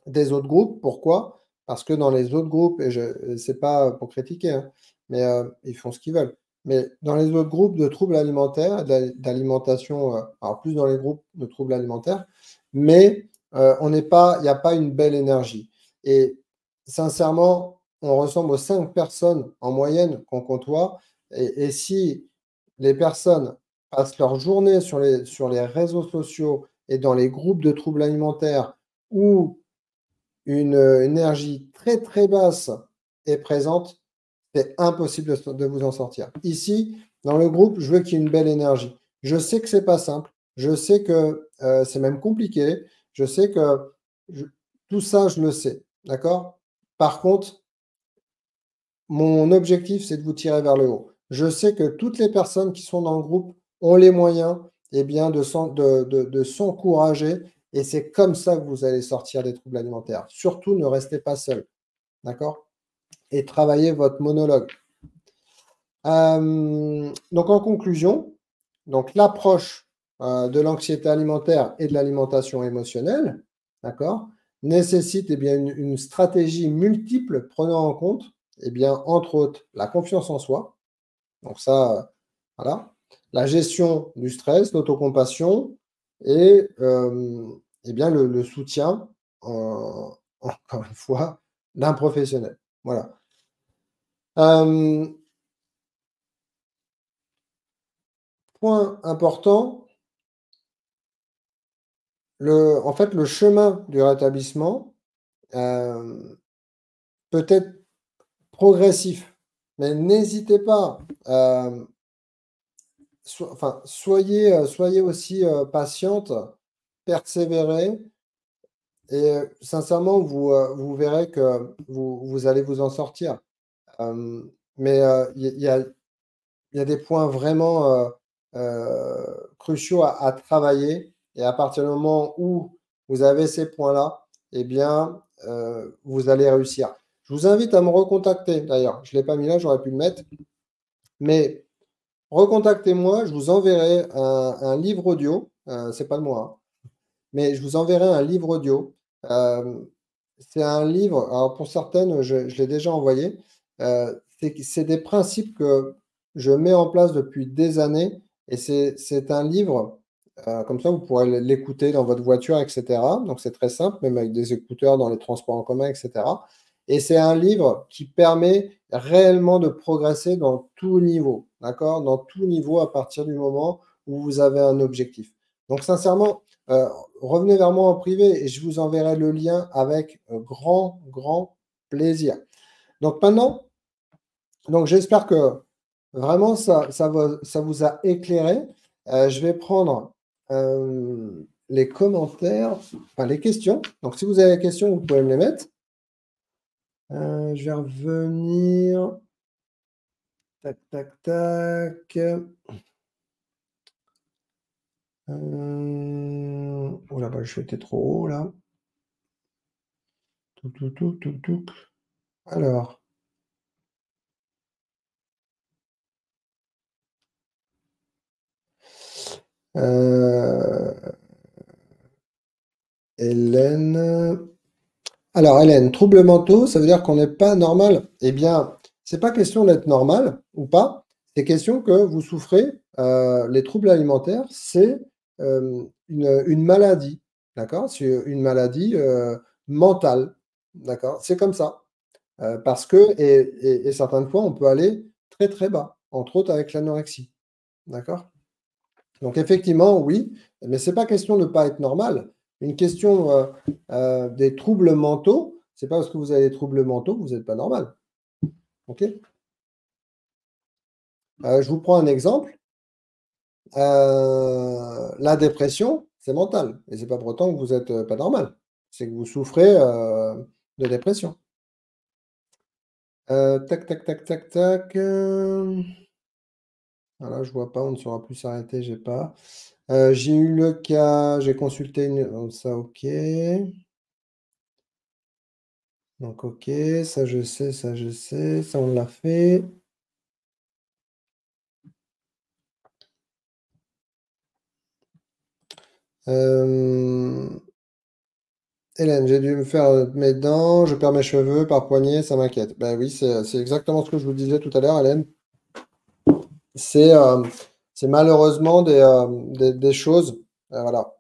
des autres groupes. Pourquoi? Parce que dans les autres groupes, et c'est pas pour critiquer, hein, mais ils font ce qu'ils veulent. Mais dans les autres groupes de troubles alimentaires, d'alimentation, alors plus dans les groupes de troubles alimentaires, mais on n'est pas, il n'y a pas une belle énergie. Et sincèrement, on ressemble aux 5 personnes en moyenne qu'on côtoie. Et si les personnes passent leur journée sur les réseaux sociaux et dans les groupes de troubles alimentaires où une énergie très très basse est présente, c'est impossible de vous en sortir. Ici, dans le groupe, je veux qu'il y ait une belle énergie. Je sais que c'est pas simple, je sais que c'est même compliqué, je sais que je- tout ça, je le sais, d'accord? Par contre, mon objectif, c'est de vous tirer vers le haut. Je sais que toutes les personnes qui sont dans le groupe ont les moyens, eh bien, de s'encourager et c'est comme ça que vous allez sortir des troubles alimentaires. Surtout, ne restez pas seul, d'accord? Et travaillez votre monologue. Donc, en conclusion, donc l'approche de l'anxiété alimentaire et de l'alimentation émotionnelle, d'accord, nécessite eh bien, une stratégie multiple prenant en compte, eh bien, entre autres, la confiance en soi. Donc ça, voilà. La gestion du stress, l'autocompassion et eh bien, le soutien, encore une fois, d'un professionnel. Voilà. Euh, point important, en fait, le chemin du rétablissement euh, peut être progressif, mais n'hésitez pas, soyez aussi patiente, persévérez, et sincèrement, vous verrez que vous allez vous en sortir. Mais il y a des points vraiment cruciaux à travailler, et à partir du moment où vous avez ces points-là, eh bien, vous allez réussir. Je vous invite à me recontacter d'ailleurs. Je ne l'ai pas mis là, j'aurais pu le mettre. Mais recontactez-moi, je vous enverrai un livre audio. C'est pas de moi, hein, mais je vous enverrai un livre audio. Euh, c'est un livre, alors pour certaines, je l'ai déjà envoyé. C'est des principes que je mets en place depuis des années et c'est un livre, comme ça vous pourrez l'écouter dans votre voiture, et cetera. Donc c'est très simple, même avec des écouteurs dans les transports en commun, et cetera. Et c'est un livre qui permet réellement de progresser dans tout niveau, d'accord? Dans tout niveau à partir du moment où vous avez un objectif. Donc sincèrement, revenez vers moi en privé et je vous enverrai le lien avec grand, grand plaisir. Donc maintenant, donc j'espère que vraiment ça vous a éclairé. Je vais prendre les commentaires, enfin les questions. Donc si vous avez des questions, vous pouvez me les mettre. Je vais revenir. Tac, tac, tac. Oh là, bah, je suis été trop haut là. Touc, touc, touc, touc, touc. Alors. Hélène. Alors, Hélène, troubles mentaux, ça veut dire qu'on n'est pas normal. Eh bien, c'est pas question d'être normal ou pas. C'est question que vous souffrez. Les troubles alimentaires, c'est une maladie. D'accord? C'est une maladie mentale. D'accord? C'est comme ça. Parce que, et certaines fois, on peut aller très très bas, entre autres avec l'anorexie. D'accord? Donc effectivement, oui, mais c'est pas question de ne pas être normal. Une question des troubles mentaux, c'est pas parce que vous avez des troubles mentaux que vous n'êtes pas normal. OK? Je vous prends un exemple. La dépression, c'est mental. Et c'est pas pour autant que vous êtes pas normal. C'est que vous souffrez de dépression. Tac, tac, tac, tac, tac. Voilà, je vois pas, on ne saura plus s'arrêter, j'ai pas. J'ai eu le cas, j'ai consulté ça, ok. Donc, ok, ça je sais, ça on l'a fait. Hélène, j'ai dû me faire mes dents, je perds mes cheveux par poignée, ça m'inquiète. Ben oui, c'est exactement ce que je vous disais tout à l'heure, Hélène. C'est c'est malheureusement des choses voilà,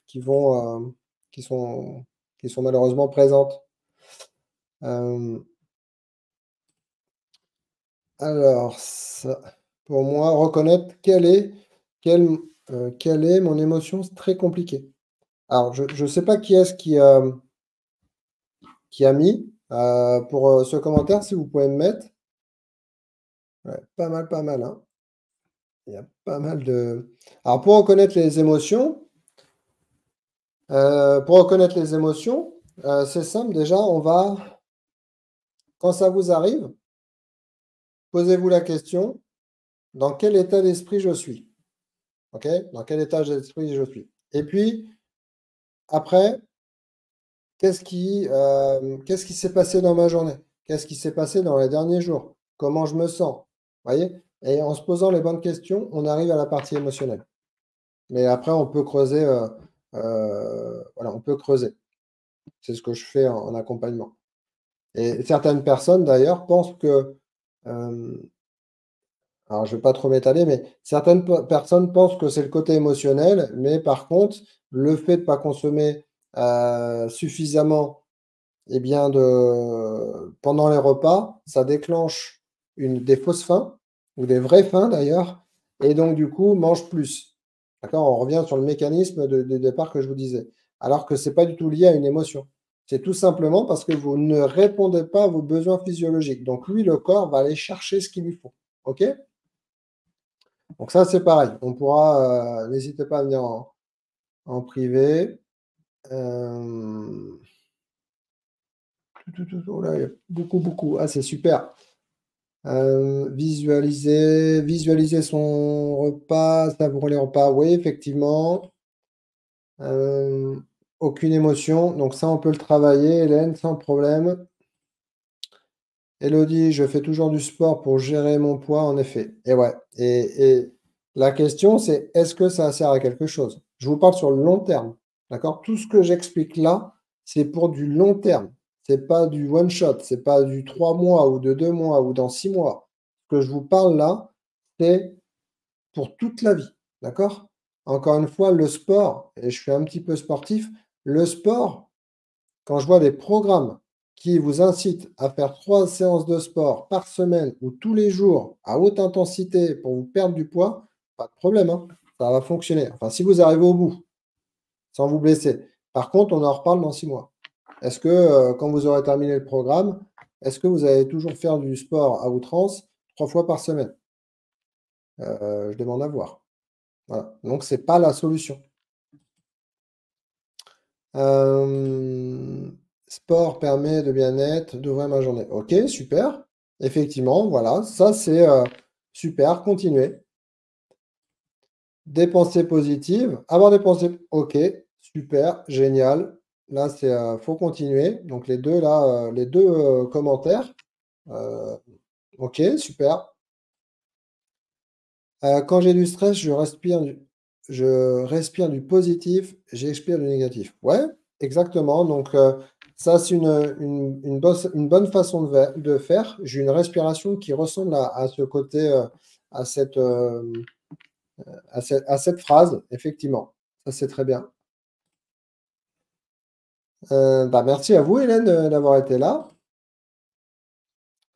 qui vont, qui sont, qui sont malheureusement présentes. Euh, alors, pour moi, reconnaître quelle, quelle est mon émotion, c'est très compliqué. Alors, je ne sais pas qui est-ce qui a mis pour ce commentaire, si vous pouvez me mettre. Ouais, pas mal, hein. Il y a pas mal de. Alors, pour reconnaître les émotions, c'est simple. Déjà, quand ça vous arrive, posez-vous la question, dans quel état d'esprit je suis? OK? Dans quel état d'esprit je suis? Et puis, après, qu'est-ce qui s'est passé dans ma journée? Qu'est-ce qui s'est passé dans les derniers jours? Comment je me sens? Voyez? Et en se posant les bonnes questions, on arrive à la partie émotionnelle. Mais après, on peut creuser, voilà, on peut creuser. C'est ce que je fais en accompagnement. Et certaines personnes, d'ailleurs, pensent que, alors je ne vais pas trop m'étaler, mais certaines personnes pensent que c'est le côté émotionnel, mais par contre, le fait de ne pas consommer suffisamment eh bien pendant les repas, ça déclenche des fausses faims, ou des vraies faims d'ailleurs, et donc du coup, mange plus. D'accord? On revient sur le mécanisme de départ que je vous disais. Alors que ce n'est pas du tout lié à une émotion. C'est tout simplement parce que vous ne répondez pas à vos besoins physiologiques. Donc lui, le corps va aller chercher ce qu'il lui faut. OK? Donc ça, c'est pareil. On pourra, n'hésitez pas à venir en privé. Oh là, il y a beaucoup, beaucoup. Ah, c'est super. Visualiser son repas, savourer les repas. Oui, effectivement. Euh, aucune émotion. Donc ça, on peut le travailler, Hélène, sans problème. Elodie, je fais toujours du sport pour gérer mon poids, en effet. Et ouais. Et la question, c'est est-ce que ça sert à quelque chose? Je vous parle sur le long terme. D'accord? Tout ce que j'explique là, c'est pour du long terme. C'est pas du one shot. C'est pas du 3 mois ou de 2 mois ou dans 6 mois. Ce que je vous parle là, c'est pour toute la vie, d'accord? Encore une fois, le sport, et je suis un petit peu sportif, le sport, quand je vois des programmes qui vous incitent à faire 3 séances de sport par semaine ou tous les jours à haute intensité pour vous perdre du poids, pas de problème, hein, ça va fonctionner. Enfin, si vous arrivez au bout, sans vous blesser. Par contre, on en reparle dans 6 mois. Est-ce que, quand vous aurez terminé le programme, est-ce que vous allez toujours faire du sport à outrance 3 fois par semaine? Je demande à voir. Voilà, donc c'est pas la solution. Sport permet de bien-être, d'ouvrir ma journée. OK, super. Effectivement, voilà, ça c'est, super, continuez. Des pensées positives, avoir des pensées OK, super, génial. Là, c'est, faut continuer. Donc les 2 là, les 2 commentaires, heu, OK, super. Quand j'ai du stress, je respire du positif, j'expire du négatif. Ouais, exactement, donc ça, c'est une bonne façon de faire. J'ai une respiration qui ressemble à ce côté, à cette, à cette phrase, effectivement. Ça, c'est très bien. Bah, merci à vous Hélène, d'avoir été là.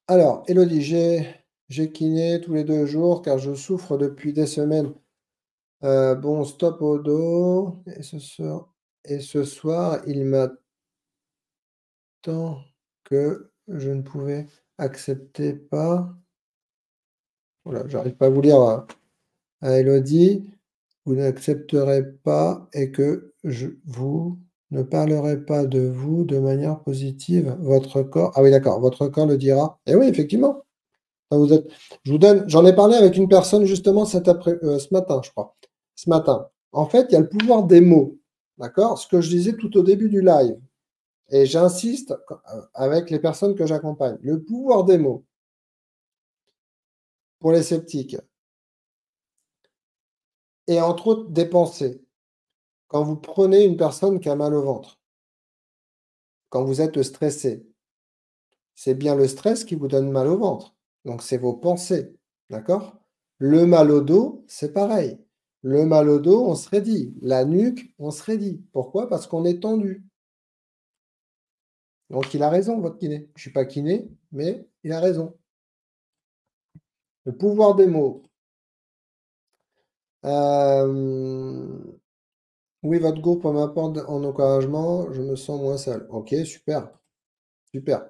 Alors Élodie, j'ai kiné tous les 2 jours car je souffre depuis des semaines. Bon, stop au dos et ce soir, il m'a tant que je ne pouvais accepter pas oh là, j'arrive pas à vous lire, à Élodie. Vous n'accepterez pas et que je vous ne parlerai pas de vous de manière positive. Votre corps ah oui d'accord, votre corps le dira. Et oui, effectivement. Enfin, je vous donne j'en ai parlé avec une personne justement ce matin, je crois. Ce matin. En fait, il y a le pouvoir des mots, d'accord? Ce que je disais tout au début du live et j'insiste avec les personnes que j'accompagne. Le pouvoir des mots pour les sceptiques et entre autres des pensées. Quand vous prenez une personne qui a mal au ventre, quand vous êtes stressé, c'est bien le stress qui vous donne mal au ventre. Donc c'est vos pensées, d'accord? Le mal au dos, c'est pareil. Le mal au dos, on se raidit. La nuque, on se raidit. Pourquoi? Parce qu'on est tendu. Donc il a raison, votre kiné. Je suis pas kiné, mais il a raison. Le pouvoir des mots. Oui, votre groupe m'apporte en encouragement, je me sens moins seul. OK, super, super.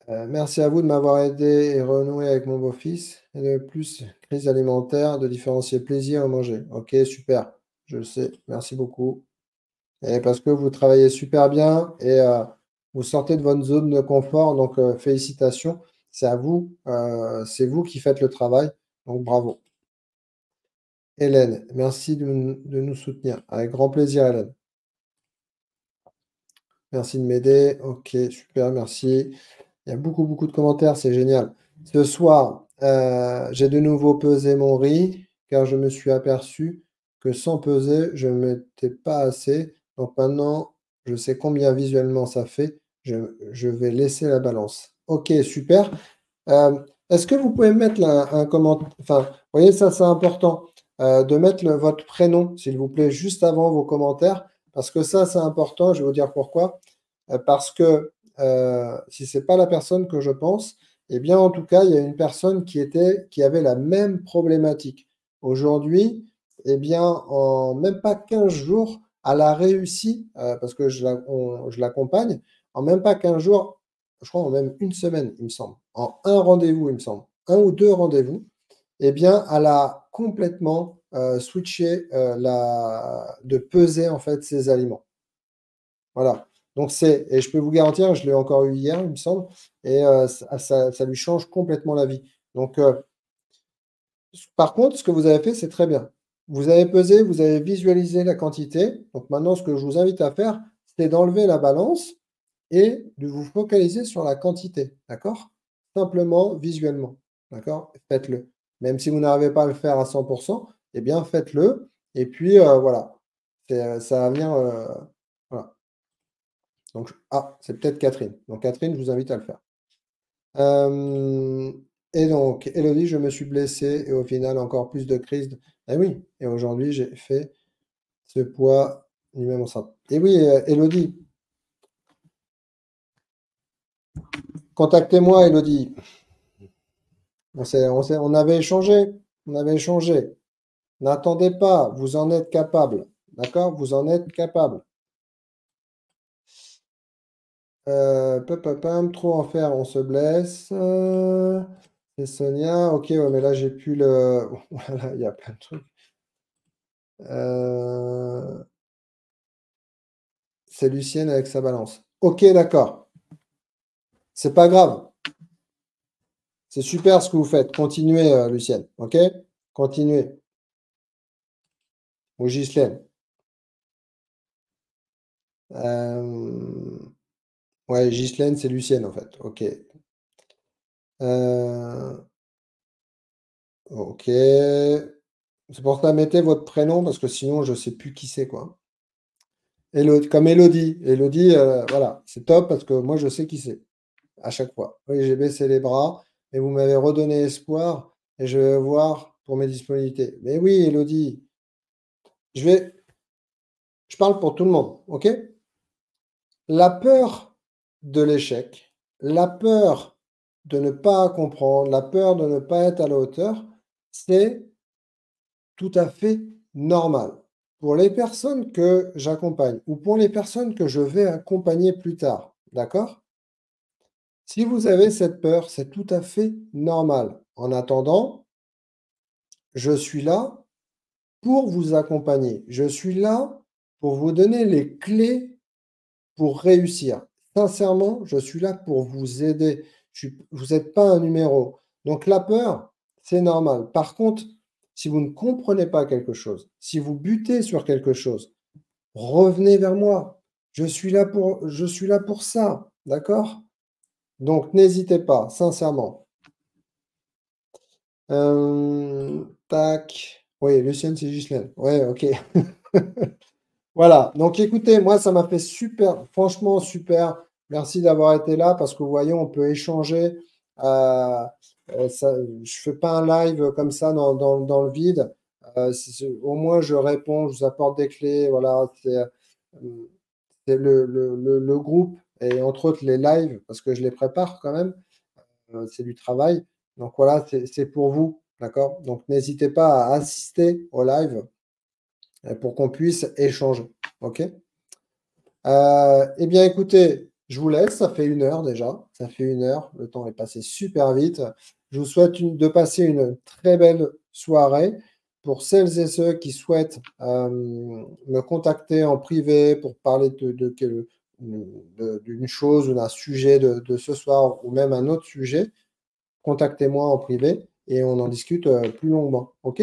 Merci à vous de m'avoir aidé et renouer avec mon beau-fils. Et de plus, crise alimentaire, de différencier plaisir à manger. OK, super, je le sais, merci beaucoup. Et parce que vous travaillez super bien et vous sortez de votre zone de confort, donc félicitations. C'est à vous, c'est vous qui faites le travail, donc bravo. Hélène, merci de nous soutenir. Avec grand plaisir, Hélène. Merci de m'aider. OK, super, merci. Il y a beaucoup, beaucoup de commentaires, c'est génial. Ce soir, j'ai de nouveau pesé mon riz, car je me suis aperçu que sans peser, je ne mettais pas assez. Donc maintenant, je sais combien visuellement ça fait. Je vais laisser la balance. OK, super. Est-ce que vous pouvez mettre là un commentaire enfin, vous voyez, ça, c'est important, de mettre votre prénom, s'il vous plaît, juste avant vos commentaires, parce que ça, c'est important. Je vais vous dire pourquoi. Parce que si c'est pas la personne que je pense, eh bien, en tout cas, il y a une personne qui avait la même problématique. Aujourd'hui, eh bien, en même pas 15 jours, elle a réussi, parce que je l'accompagne, en même pas 15 jours, je crois en même une semaine, il me semble, en un rendez-vous, il me semble, un ou 2 rendez-vous, eh bien, elle a complètement, switché, la de peser, en fait, ses aliments. Voilà, donc et je peux vous garantir, je l'ai encore eu hier, il me semble et ça lui change complètement la vie. Donc par contre, ce que vous avez fait, c'est très bien. Vous avez pesé, vous avez visualisé la quantité. Donc maintenant, ce que je vous invite à faire, c'est d'enlever la balance et de vous focaliser sur la quantité, d'accord? Simplement visuellement, d'accord? Faites-le. Même si vous n'arrivez pas à le faire à 100 eh bien faites-le et puis, voilà. Ça va venir, voilà. Donc c'est peut-être Catherine. Donc Catherine, je vous invite à le faire. Et donc, Elodie, je me suis blessé et au final, encore plus de crises. Eh oui, et aujourd'hui, j'ai fait ce poids lui-même enceinte. Et oui, Elodie, contactez-moi, Elodie. On avait échangé. On avait échangé. N'attendez pas, vous en êtes capable. D'accord? Vous en êtes capable. Trop en faire, on se blesse. C'est Sonia. Ok, ouais, mais là, j'ai plus le. Voilà, il y a plein de trucs. C'est Lucienne avec sa balance. Ok, d'accord. C'est pas grave. C'est super ce que vous faites. Continuez, Lucienne. Ok? Continuez. Ou Ghislaine. Ouais, Ghislaine, c'est Lucienne en fait. Ok. Euh, ok. C'est pour ça, mettez votre prénom parce que sinon, je sais plus qui c'est quoi. Comme Elodie. Elodie, voilà, c'est top parce que moi, je sais qui c'est à chaque fois. Oui, j'ai baissé les bras et vous m'avez redonné espoir et je vais voir pour mes disponibilités. Mais oui, Elodie, je vais, je parle pour tout le monde, ok? La peur de l'échec, la peur de ne pas comprendre, la peur de ne pas être à la hauteur, c'est tout à fait normal. Pour les personnes que j'accompagne ou pour les personnes que je vais accompagner plus tard, d'accord? Si vous avez cette peur, c'est tout à fait normal. En attendant, je suis là pour vous accompagner. Je suis là pour vous donner les clés pour réussir. Sincèrement, je suis là pour vous aider. Vous n'êtes pas un numéro. Donc la peur, c'est normal. Par contre, si vous ne comprenez pas quelque chose, si vous butez sur quelque chose, revenez vers moi. Je suis là pour ça. D'accord? Donc n'hésitez pas, sincèrement. Tac. Oui, Lucienne, c'est Ghislaine. Ouais, ok. Voilà, donc écoutez, moi ça m'a fait super, franchement super. Merci d'avoir été là parce que vous voyez, on peut échanger. Euh, je fais pas un live comme ça dans le vide. Au moins je réponds, je vous apporte des clés. Voilà, c'est le groupe et entre autres les lives parce que je les prépare quand même. C'est du travail. Donc voilà, c'est pour vous, d'accord? Donc n'hésitez pas à assister au live pour qu'on puisse échanger. OK? Eh bien, écoutez, je vous laisse. Ça fait 1 heure déjà. Ça fait 1 heure. Le temps est passé super vite. Je vous souhaite de passer une très belle soirée. Pour celles et ceux qui souhaitent me contacter en privé pour parler d'une chose ou d'un sujet de ce soir ou même un autre sujet, contactez-moi en privé et on en discute plus longuement. OK?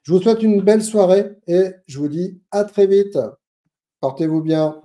Je vous souhaite une belle soirée et je vous dis à très vite. Portez-vous bien.